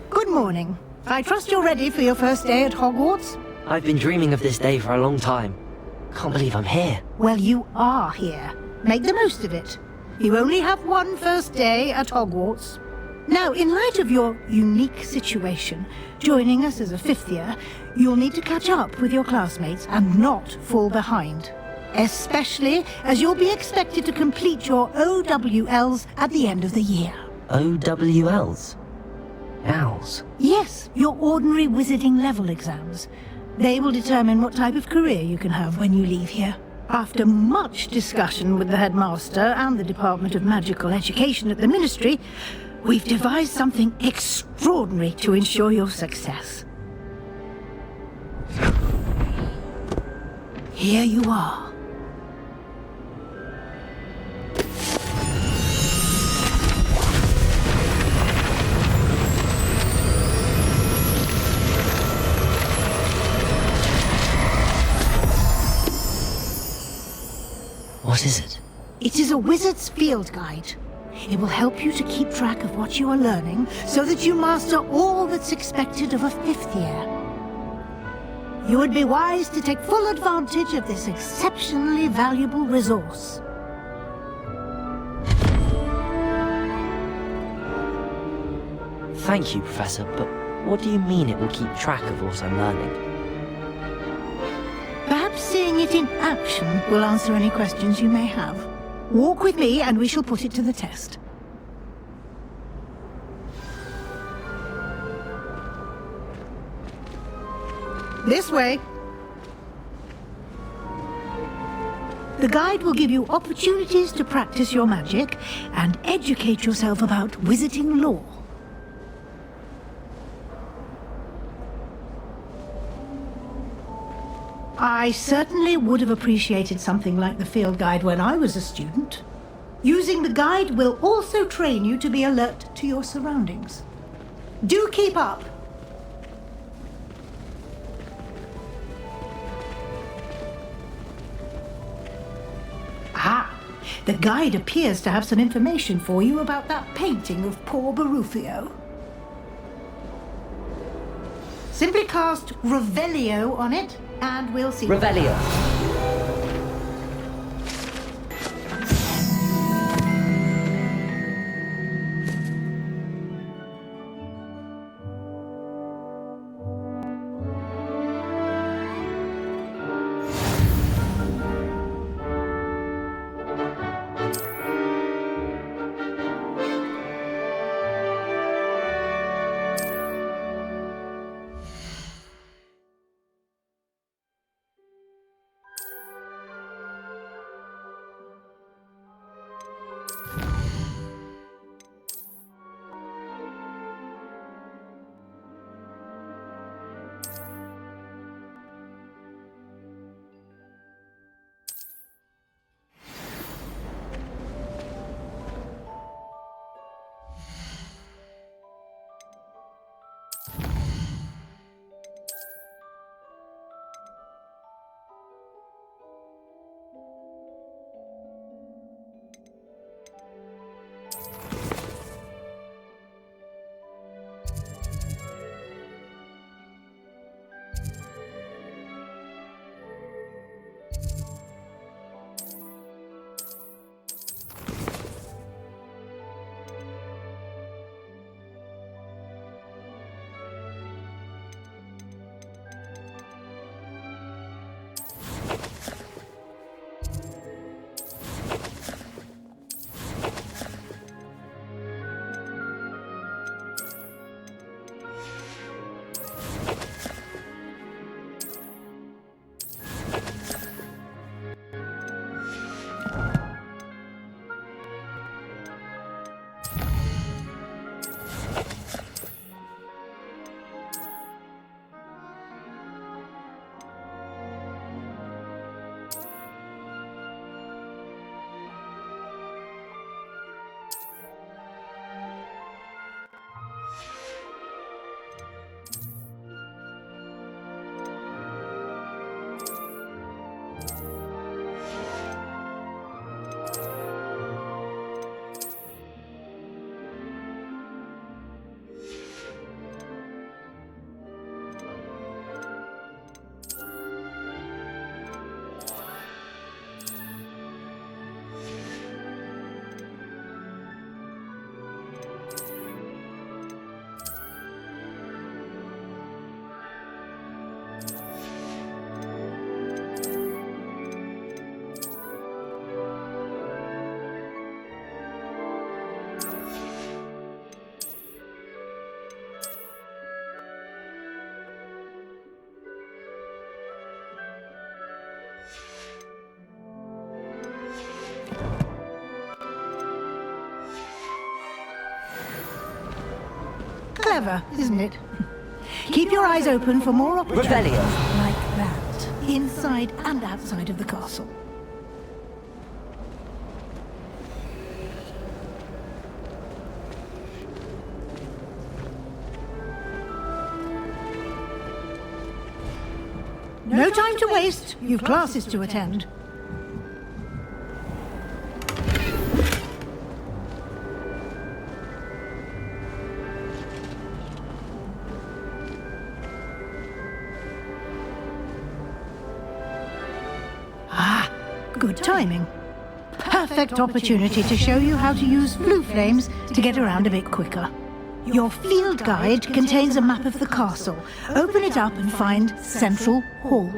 Good morning. I trust you're ready for your first day at Hogwarts? I've been dreaming of this day for a long time. Can't believe I'm here. Well, you are here. Make the most of it. You only have one first day at Hogwarts. Now, in light of your unique situation, joining us as a fifth year, you'll need to catch up with your classmates and not fall behind. Especially as you'll be expected to complete your OWLs at the end of the year. OWLs? Owls? Yes, your ordinary wizarding level exams. They will determine what type of career you can have when you leave here. After much discussion with the headmaster and the Department of Magical Education at the Ministry, we've devised something extraordinary to ensure your success. Here you are. What is it? It is a wizard's field guide. It will help you to keep track of what you are learning so that you master all that's expected of a fifth year. You would be wise to take full advantage of this exceptionally valuable resource. Thank you, Professor, but what do you mean it will keep track of what I'm learning? Perhaps seeing it in action will answer any questions you may have. Walk with me and we shall put it to the test. This way. The guide will give you opportunities to practice your magic and educate yourself about wizarding lore. I certainly would have appreciated something like the field guide when I was a student. Using the guide will also train you to be alert to your surroundings. Do keep up! Ah, the guide appears to have some information for you about that painting of poor Barufio. Simply cast Revelio on it, and we'll see. Revelio. Clever, isn't it? Keep your eyes open for more opportunities Revelio. like that, inside and outside of the castle. No time to waste. You've classes to attend. Good timing. Perfect opportunity to show you how to use blue flames to get around a bit quicker. Your field guide contains a map of the castle. Open it up and find Central Hall.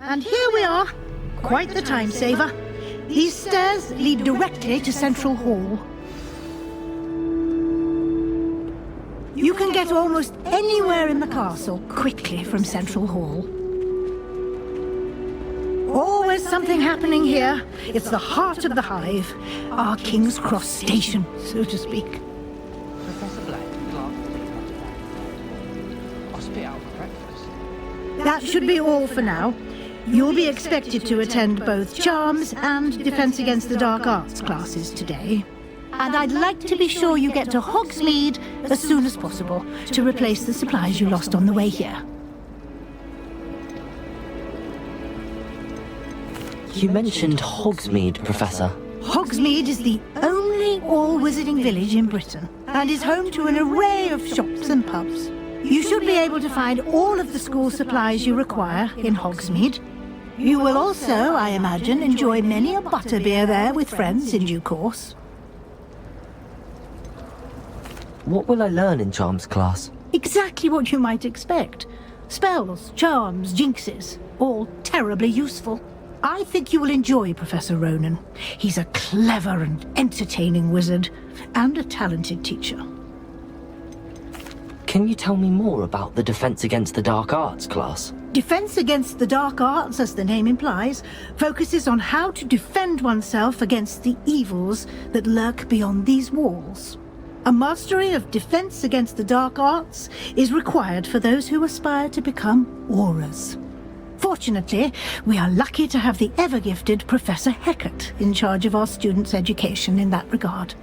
And here we are. Quite the time saver. These stairs lead directly to Central Hall. You can get almost anywhere in the castle quickly from Central Hall. Always something happening here. It's the heart of the hive. Our King's Cross station, so to speak. Professor Black, I'll spit out for breakfast. That should be all for now. You'll be expected to attend both Charms and Defense Against the Dark Arts classes today. And I'd like to be sure you get to Hogsmeade as soon as possible to replace the supplies you lost on the way here. You mentioned Hogsmeade, Professor. Hogsmeade is the only all-wizarding village in Britain and is home to an array of shops and pubs. You should be able to find all of the school supplies you require in Hogsmeade. You will also, I imagine, enjoy many a butterbeer there with friends in due course. What will I learn in Charms class? Exactly what you might expect. Spells, charms, jinxes, all terribly useful. I think you will enjoy Professor Ronan. He's a clever and entertaining wizard, and a talented teacher. Can you tell me more about the Defense Against the Dark Arts class? Defense Against the Dark Arts, as the name implies, focuses on how to defend oneself against the evils that lurk beyond these walls. A mastery of Defense Against the Dark Arts is required for those who aspire to become Auras. Fortunately, we are lucky to have the ever-gifted Professor Hecat in charge of our students' education in that regard.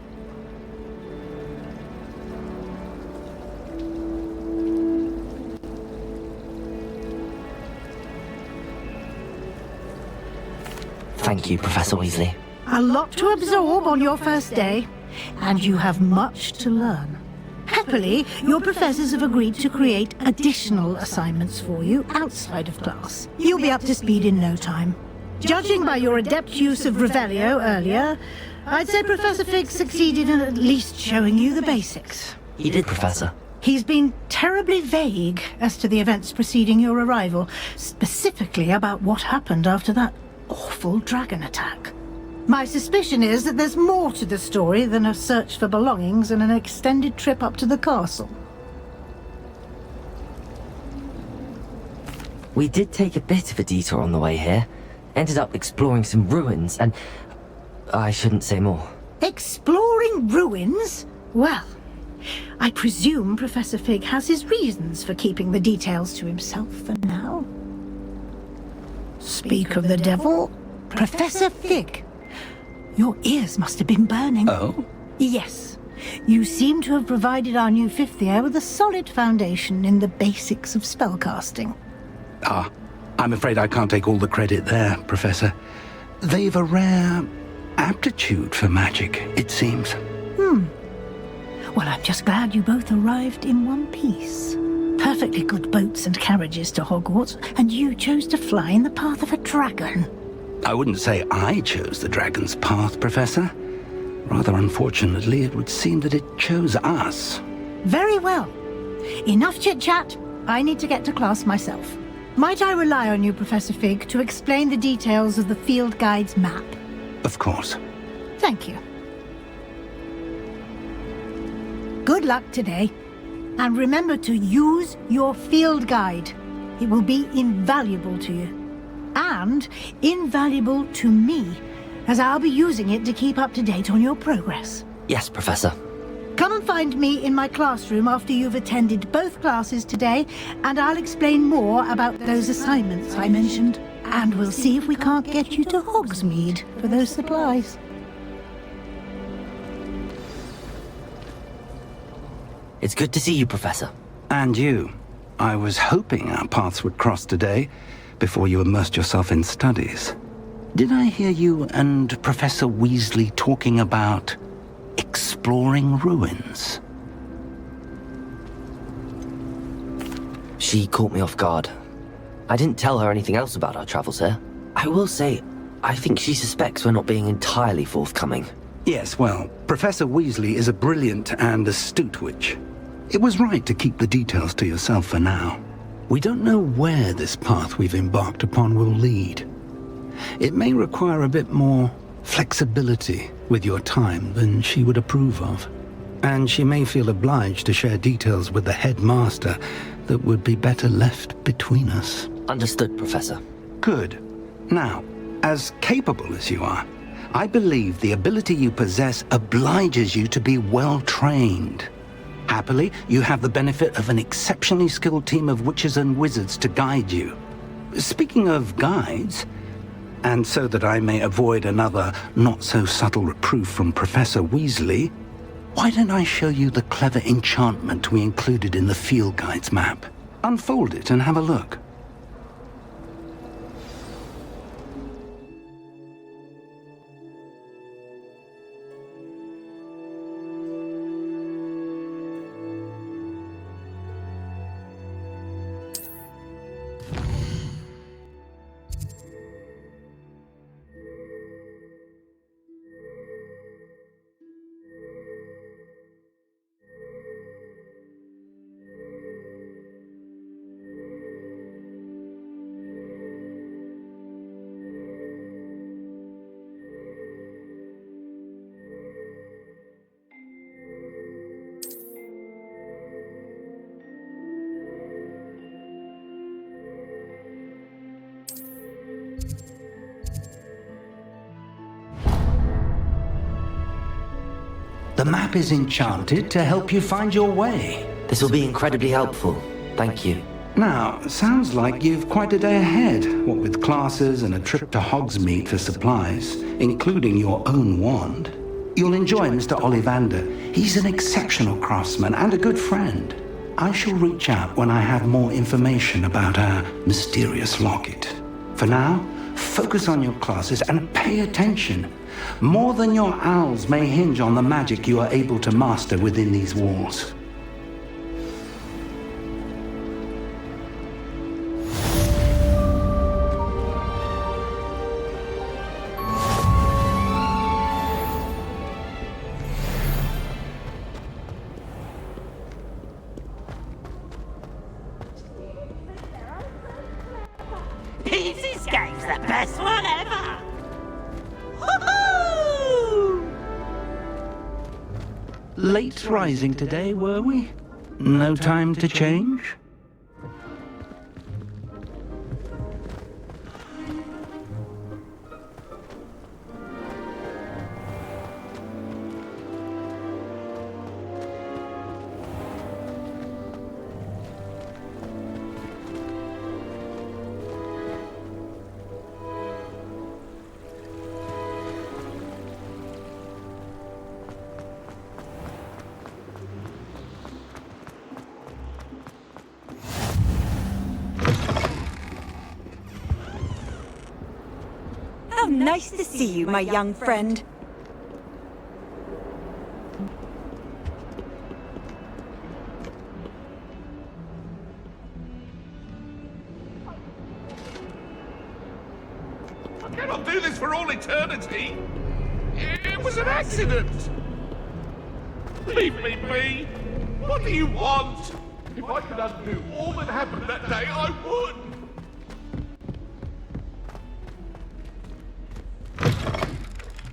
Thank you, Professor Weasley. A lot to absorb on your first day, and you have much to learn. Happily, your professors have agreed to create additional assignments for you outside of class. You'll be up to speed in no time. Judging by your adept use of Revelio earlier, I'd say Professor Fig succeeded in at least showing you the basics. He did, Professor. He's been terribly vague as to the events preceding your arrival, specifically about what happened after that awful dragon attack. My suspicion is that there's more to the story than a search for belongings and an extended trip up to the castle. We did take a bit of a detour on the way here. Ended up exploring some ruins, and I shouldn't say more. Exploring ruins? Well, I presume Professor Fig has his reasons for keeping the details to himself for now. Speak of the devil, Professor Fig. Your ears must have been burning. Oh? Yes. You seem to have provided our new fifth year with a solid foundation in the basics of spellcasting. Ah, I'm afraid I can't take all the credit there, Professor. They've a rare aptitude for magic, it seems. Well, I'm just glad you both arrived in one piece. Perfectly good boats and carriages to Hogwarts, and you chose to fly in the path of a dragon. I wouldn't say I chose the dragon's path, Professor. Rather unfortunately, it would seem that it chose us. Very well. Enough chit-chat. I need to get to class myself. Might I rely on you, Professor Fig, to explain the details of the field guide's map? Of course. Thank you. Good luck today. And remember to use your field guide. It will be invaluable to you. And invaluable to me, as I'll be using it to keep up to date on your progress. Yes, Professor. Come and find me in my classroom after you've attended both classes today, and I'll explain more about those assignments I mentioned. And we'll see if we can't get you to Hogsmeade for those supplies. It's good to see you, Professor. And you. I was hoping our paths would cross today, before you immersed yourself in studies. Did I hear you and Professor Weasley talking about exploring ruins? She caught me off guard. I didn't tell her anything else about our travels here. I will say, I think she suspects we're not being entirely forthcoming. Yes, well, Professor Weasley is a brilliant and astute witch. It was right to keep the details to yourself for now. We don't know where this path we've embarked upon will lead. It may require a bit more flexibility with your time than she would approve of. And she may feel obliged to share details with the headmaster that would be better left between us. Understood, Professor. Good. Now, as capable as you are, I believe the ability you possess obliges you to be well trained. Happily, you have the benefit of an exceptionally skilled team of witches and wizards to guide you. Speaking of guides, and so that I may avoid another not-so-subtle reproof from Professor Weasley, why don't I show you the clever enchantment we included in the field guide's map? Unfold it and have a look. The map is enchanted to help you find your way. This will be incredibly helpful. Thank you. Now, sounds like you've quite a day ahead, what with classes and a trip to Hogsmeade for supplies, including your own wand. You'll enjoy Mr. Ollivander. He's an exceptional craftsman and a good friend. I shall reach out when I have more information about our mysterious locket. For now, focus on your classes and pay attention. More than your owls may hinge on the magic you are able to master within these walls. This game's the best one ever! Late rising today, were we? No time to change? Nice to see you, my young friend. I cannot do this for all eternity. It was an accident. Leave me be. What do you want? If I could undo all that happened that day, I would.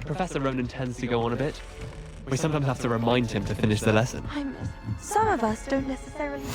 Professor Ronan tends to go on a bit. We sometimes have to remind him to finish the lesson. Some of us don't necessarily...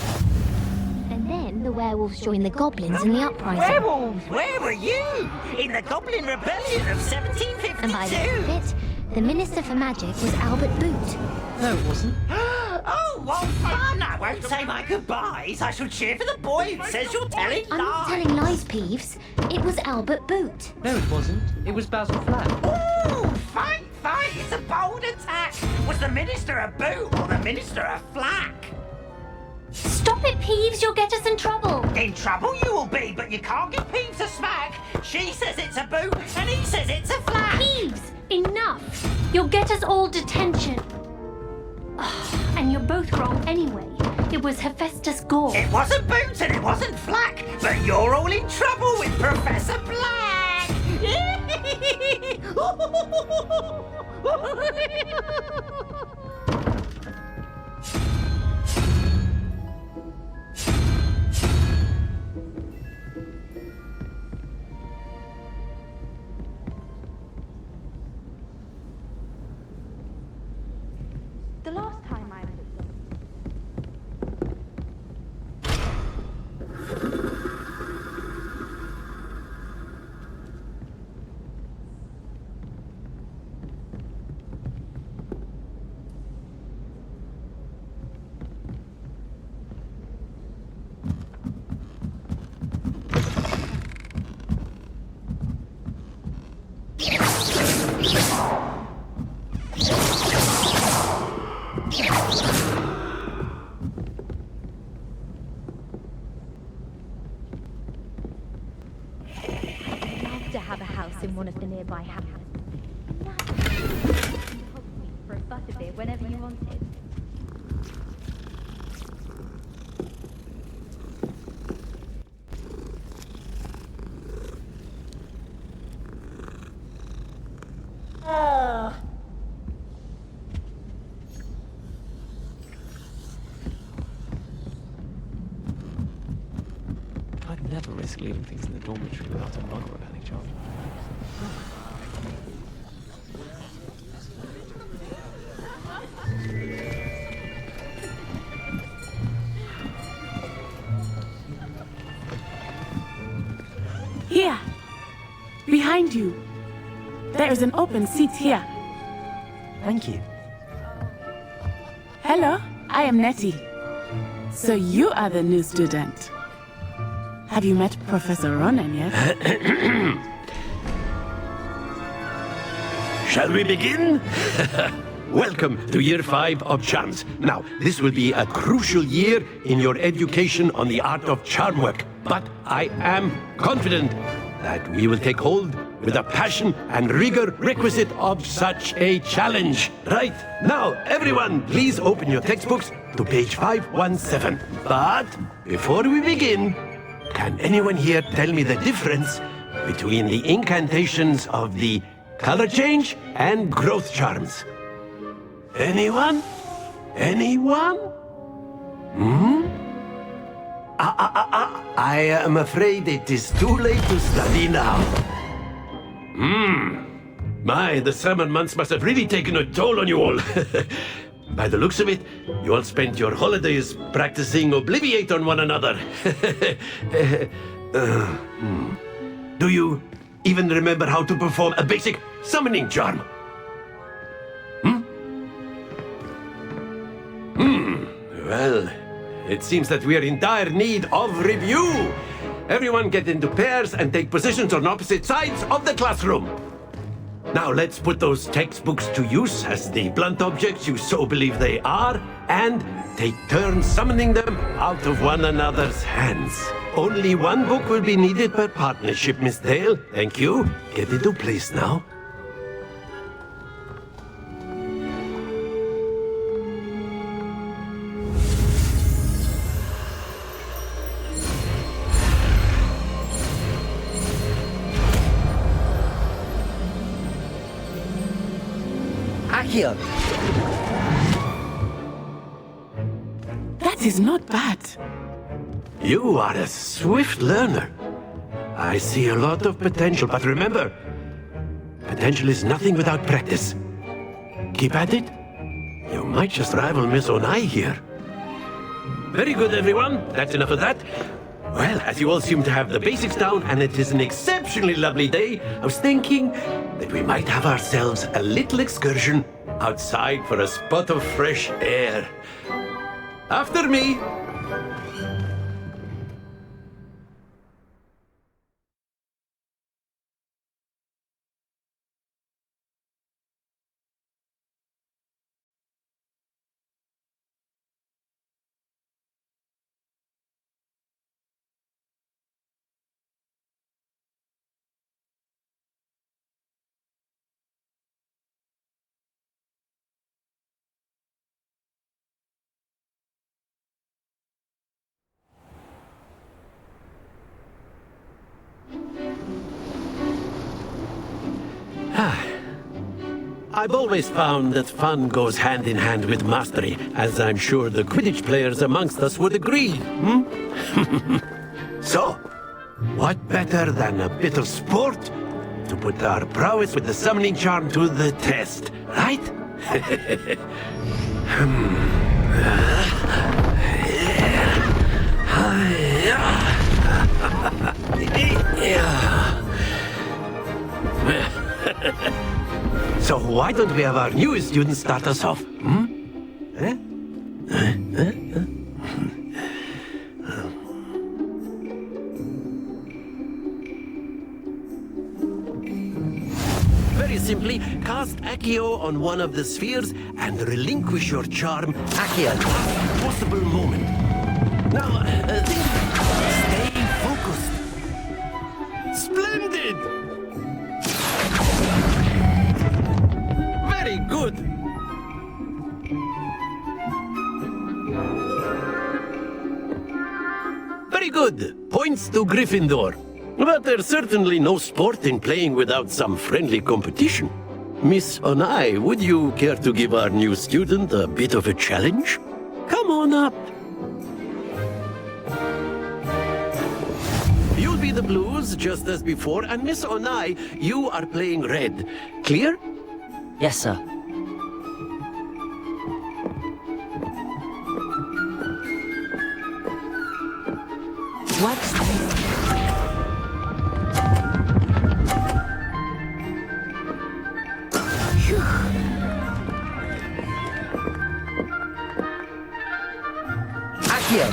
And then the werewolves joined the goblins in the uprising. Werewolves? Where were you? In the Goblin Rebellion of 1752? And by the end of it, the Minister for Magic was Albert Boot. No, it wasn't. Oh, what fun! I won't say my goodbyes. I shall cheer for the boy who says you're telling I'm not telling lies, Peeves. It was Albert Boot. No, it wasn't. It was Basil Flack. Ooh, fight! It's a bold attack! Was the Minister a boot or the Minister a flack? Stop it, Peeves! You'll get us in trouble! In trouble you will be, but you can't give Peeves a smack! She says it's a boot, and he says it's a flack! Peeves! Enough! You'll get us all detention. And you're both wrong anyway. It was Hephaestus Gore. It wasn't boot and it wasn't flack, but you're all in trouble with Professor Black! The last time I to have a house in one of the nearby hamlets. For a butterbeer whenever you wanted. I'd never risk leaving things in the dormitory without a mug or a belly job. Here! Behind you! There is an open seat here. Thank you. Hello, I am Nettie. So you are the new student. Have you met Professor Ronan yet? Shall we begin? Welcome to Year 5 of Charms. Now, this will be a crucial year in your education on the art of charm work, but I am confident that we will take hold with the passion and rigor requisite of such a challenge. Right, now, everyone, please open your textbooks to page 517. But before we begin, can anyone here tell me the difference between the incantations of the color change and growth charms? Anyone? Anyone? I am afraid it is too late to study now. My, the summer months must have really taken a toll on you all. By the looks of it, you all spent your holidays practicing Obliviate on one another. Do you even remember how to perform a basic summoning charm? Well, it seems that we are in dire need of review. Everyone get into pairs and take positions on opposite sides of the classroom. Now let's put those textbooks to use as the blunt objects you so believe they are, and take turns summoning them out of one another's hands. Only one book will be needed per partnership, Miss Dale. Thank you. Get into place now. Accio! That is not bad. You are a swift learner. I see a lot of potential, but remember, potential is nothing without practice. Keep at it. You might just rival Miss Onai here. Very good, everyone. That's enough of that. Well, as you all seem to have the basics down, and it is an exceptionally lovely day, I was thinking that we might have ourselves a little excursion outside for a spot of fresh air. After me. I've always found that fun goes hand in hand with mastery, as I'm sure the Quidditch players amongst us would agree. So, what better than a bit of sport to put our prowess with the summoning charm to the test, right? So why don't we have our newest student start us off? Very simply, cast Accio on one of the spheres and relinquish your charm Accio. Possible moment. Now, stay focused. Splendid! Very good. Very good. Points to Gryffindor. But there's certainly no sport in playing without some friendly competition. Miss Onai, would you care to give our new student a bit of a challenge? Come on up. You'll be the blues, just as before, and Miss Onai, you are playing red. Clear? Yes, sir. What's this? Accio!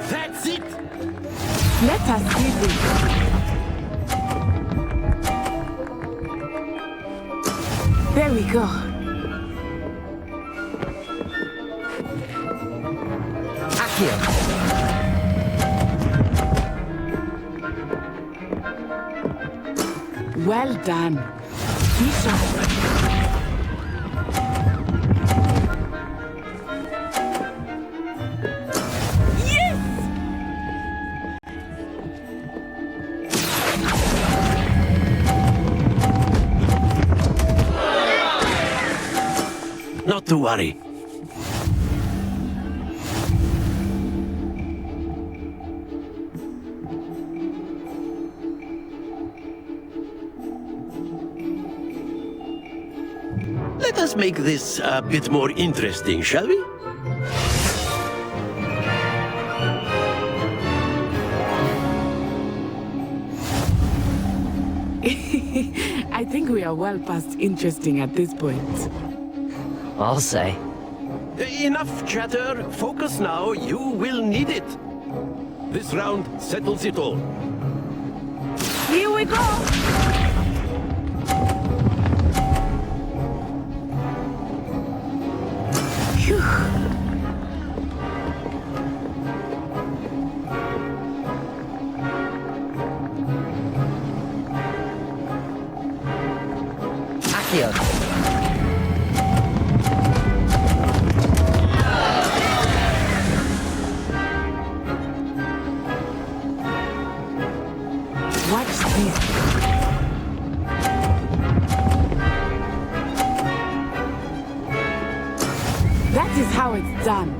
That's it! Let us do this. There we go. Accio! Well done. Be sharp. Not to worry. Let us make this a bit more interesting, shall we? I think we are well past interesting at this point. I'll say. Enough chatter. Focus now. You will need it. This round settles it all. Here we go! Accio. Watch this. That is how it's done.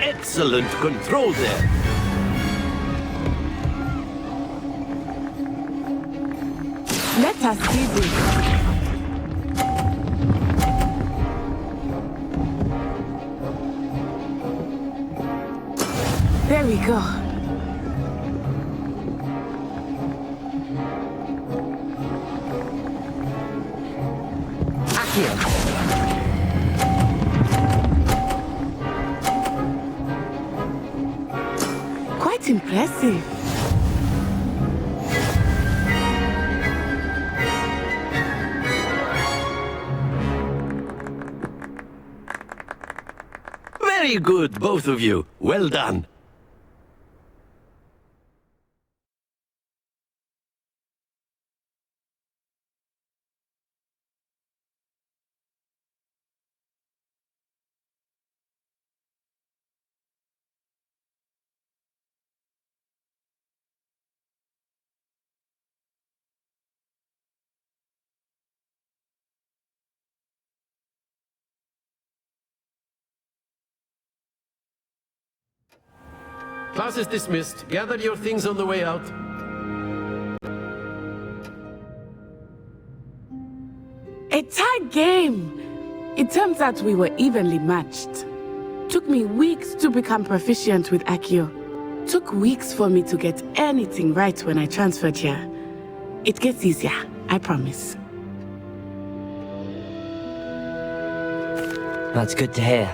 Excellent control there. Let us see this. There we go. Accio. Quite impressive. Very good, both of you. Well done. Class is dismissed. Gather your things on the way out. A tag game! It turns out we were evenly matched. Took me weeks to become proficient with Accio. Took weeks for me to get anything right when I transferred here. It gets easier, I promise. That's good to hear.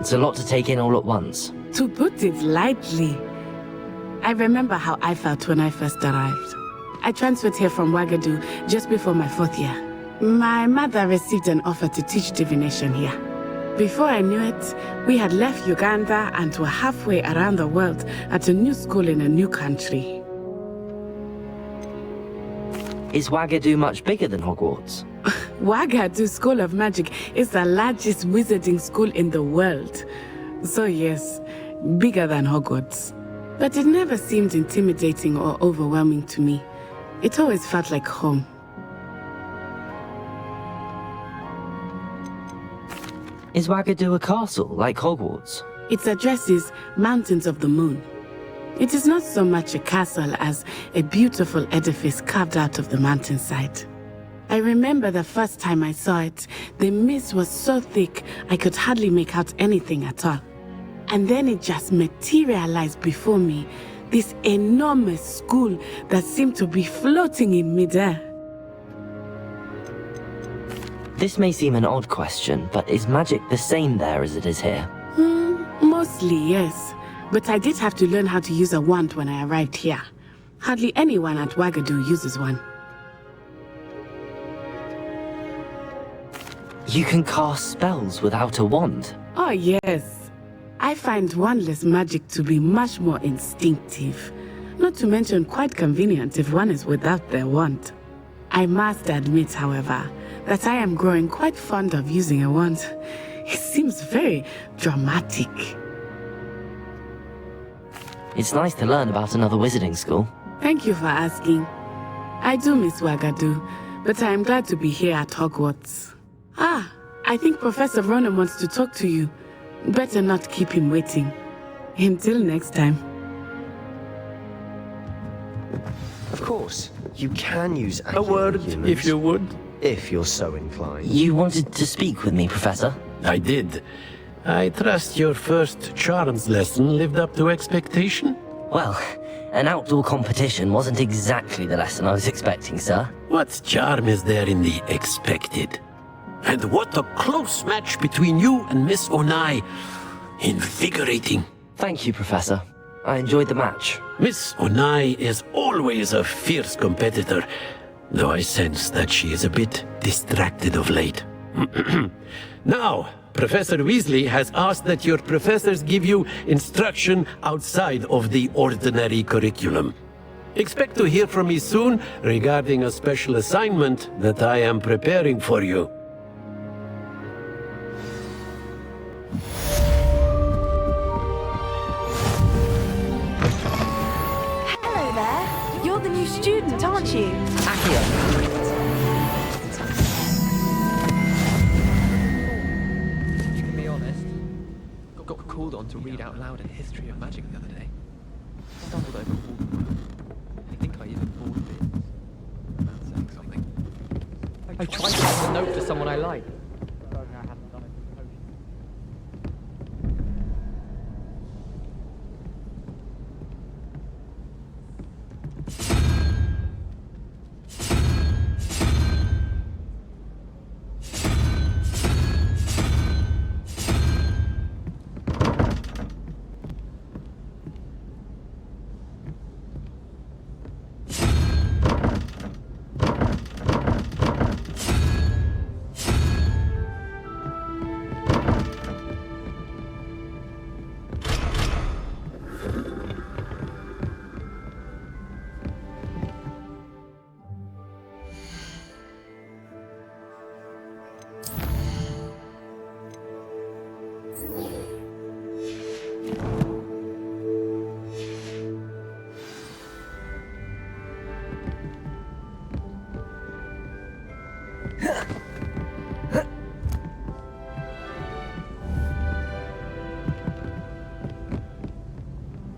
It's a lot to take in all at once. To put it lightly, I remember how I felt when I first arrived. I transferred here from Wagadu just before my 4th year. My mother received an offer to teach divination here. Before I knew it, we had left Uganda and were halfway around the world at a new school in a new country. Is Wagadu much bigger than Hogwarts? Wagadu School of Magic is the largest wizarding school in the world. So yes, bigger than Hogwarts. But it never seemed intimidating or overwhelming to me. It always felt like home. Is Wagadu a castle, like Hogwarts? Its address is Mountains of the Moon. It is not so much a castle as a beautiful edifice carved out of the mountainside. I remember the first time I saw it, the mist was so thick I could hardly make out anything at all. And then it just materialized before me, this enormous school that seemed to be floating in midair. This may seem an odd question, but is magic the same there as it is here? Mostly, yes. But I did have to learn how to use a wand when I arrived here. Hardly anyone at Wagadu uses one. You can cast spells without a wand? Oh, yes. I find wandless magic to be much more instinctive. Not to mention quite convenient if one is without their wand. I must admit, however, that I am growing quite fond of using a wand. It seems very dramatic. It's nice to learn about another wizarding school. Thank you for asking. I do miss Wagadu, but I am glad to be here at Hogwarts. Ah, I think Professor Ronan wants to talk to you. Better not keep him waiting. Until next time. Of course, you can use A word, if you would. If you're so inclined. You wanted to speak with me, Professor? I did. I trust your first charms lesson lived up to expectation? Well, an outdoor competition wasn't exactly the lesson I was expecting, sir. What charm is there in the expected? And what a close match between you and Miss Onai. invigorating. Thank you, Professor. I enjoyed the match. Miss Onai is always a fierce competitor, though I sense that she is a bit distracted of late. Now, Professor Weasley has asked that your professors give you instruction outside of the ordinary curriculum. Expect to hear from me soon regarding a special assignment that I am preparing for you. Hello there. You're the new student, aren't you? You can be honest. Got called on to read out loud a history of magic the other day. Stumbled over Hogwarts. I think I even bored bits. About saying something. I tried to write a note to someone I like.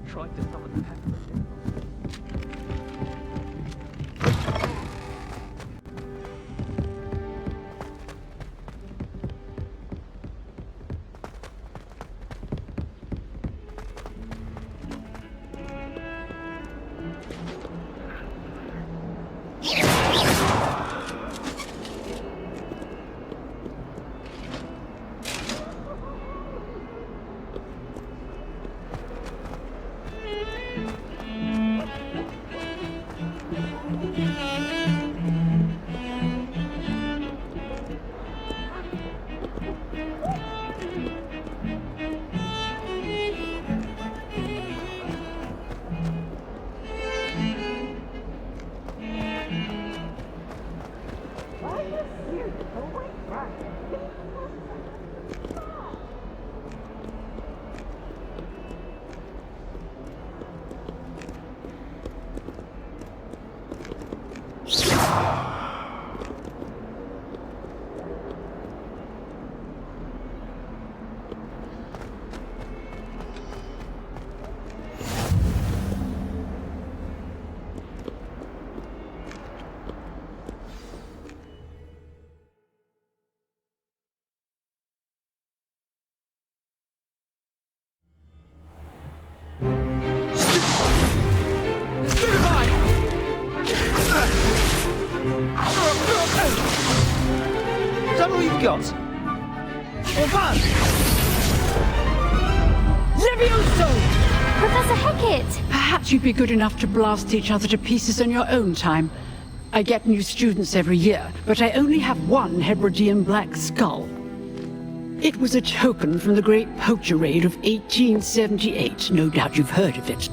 Tried to summon the pepper. Is that all you've got? Orban! Levioso! Professor Hecat! Perhaps you'd be good enough to blast each other to pieces in your own time. I get new students every year, but I only have one Hebridean black skull. It was a token from the Great Poacher Raid of 1878. No doubt you've heard of it.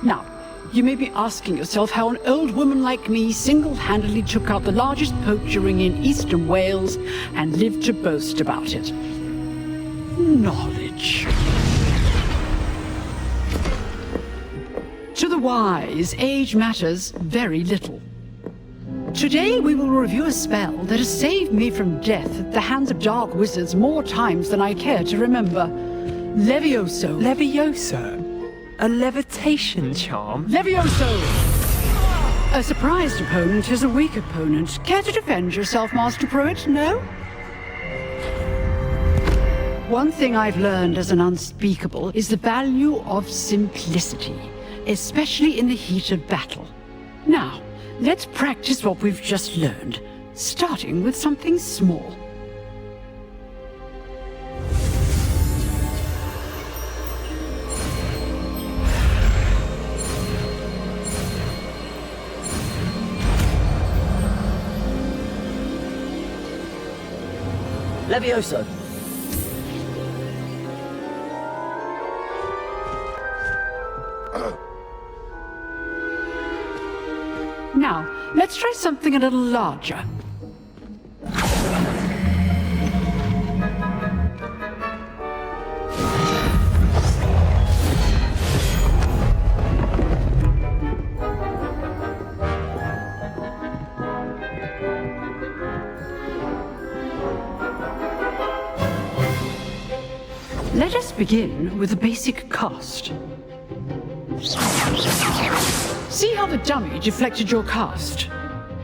Now, you may be asking yourself how an old woman like me single-handedly took out the largest poacher ring in eastern Wales and lived to boast about it. Knowledge. To the wise, age matters very little. Today we will review a spell that has saved me from death at the hands of dark wizards more times than I care to remember. Levioso. Levioso? A levitation charm? Levioso! A surprised opponent is a weak opponent. Care to defend yourself, Master Pruitt? No? One thing I've learned as an unspeakable is the value of simplicity, especially in the heat of battle. Now, let's practice what we've just learned, starting with something small. Levioso! Now, let's try something a little larger. Let us begin with the basic cast. See how the dummy deflected your cast?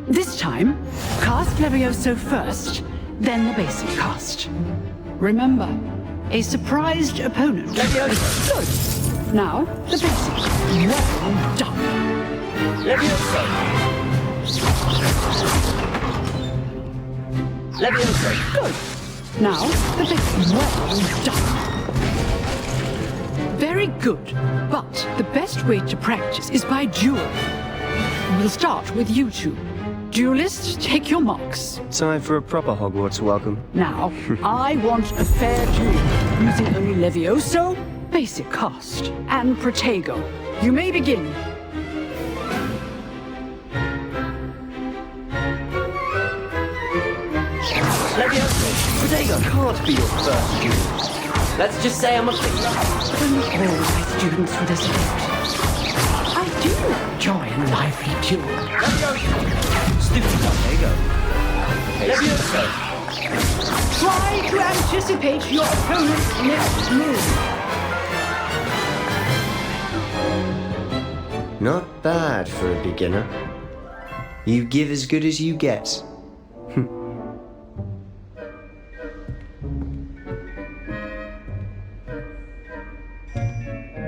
This time, cast Levioso first, then the basic cast. Remember, a surprised opponent. Levioso! Good. Now, the basic. Well done. Levioso! Levioso! Good. Now, the basic. Well done. Very good, but the best way to practice is by duel. We'll start with you two. Duelists, take your marks. Time for a proper Hogwarts welcome. Now, I want a fair duel, using only Levioso, basic cast, and Protego. You may begin. Levioso! Protego! Can't be your first duel. Let's just say I'm a finger. Only all my students for this event. I do enjoy a lively duel. Stupid Protego. Levioso! Try to anticipate your opponent's next move. Not bad for a beginner. You give as good as you get.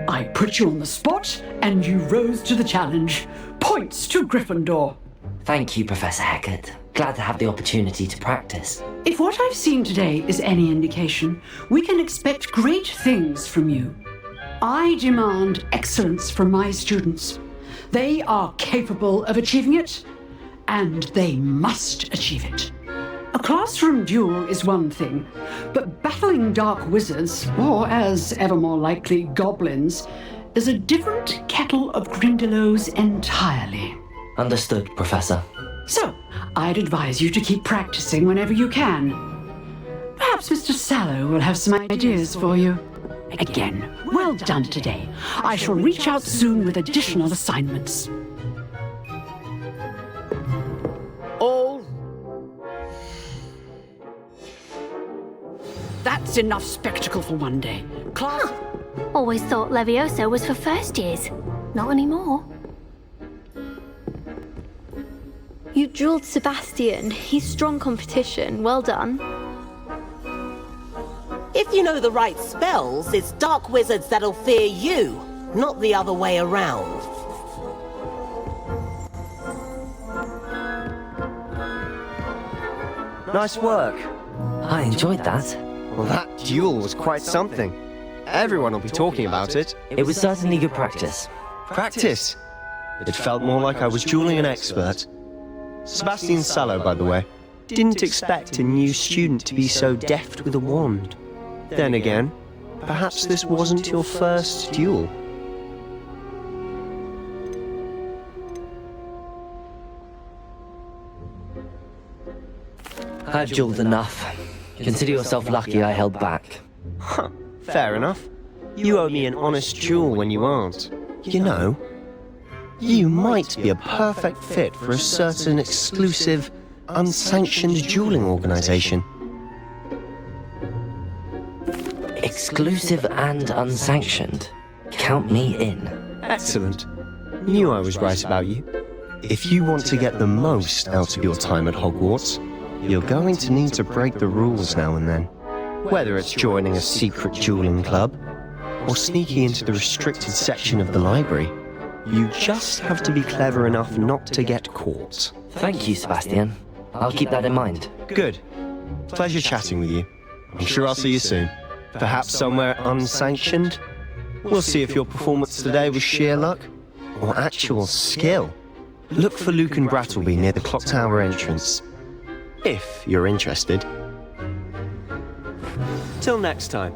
I put you on the spot, and you rose to the challenge. Points to Gryffindor. Thank you, Professor Hecat. Glad to have the opportunity to practice. If what I've seen today is any indication, we can expect great things from you. I demand excellence from my students. They are capable of achieving it, and they must achieve it. A classroom duel is one thing, but battling dark wizards, or as ever more likely, goblins, is a different kettle of Grindylows entirely. Understood, Professor. So, I'd advise you to keep practicing whenever you can. Perhaps Mr. Sallow will have some ideas for you. Again, well done today. I shall reach out soon with additional assignments. All. That's enough spectacle for one day. Class... Always thought Levioso was for first years. Not anymore. You dueled Sebastian. He's strong competition. Well done. If you know the right spells, it's dark wizards that'll fear you, not the other way around. Nice work. I enjoyed that. Well, that duel was quite something. Everyone will be talking about it. It was certainly good practice. Practice? It felt more like I was dueling an expert. Sebastian Sallow, by the way. Didn't expect a new student to be so deft with a wand. Then again, perhaps this wasn't your first duel. I've dueled enough. Consider yourself lucky I held back. Huh, fair enough. You owe me an honest duel when you aren't. You know, you might be a perfect fit for a certain exclusive, unsanctioned dueling organization. Exclusive and unsanctioned. Count me in. Excellent. Knew I was right about you. If you want to get the most out of your time at Hogwarts, you're going to need to break the rules now and then. Whether it's joining a secret dueling club, or sneaking into the restricted section of the library, you just have to be clever enough not to get caught. Thank you, Sebastian. I'll keep that in mind. Good. Pleasure chatting with you. I'm sure I'll see you soon. Perhaps somewhere unsanctioned? We'll see if your performance today was sheer luck, or actual skill. Look for Luke and Brattleby near the clock tower entrance. If you're interested. Till next time.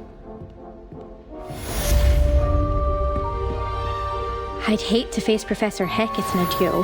I'd hate to face Professor Hecat in a duel.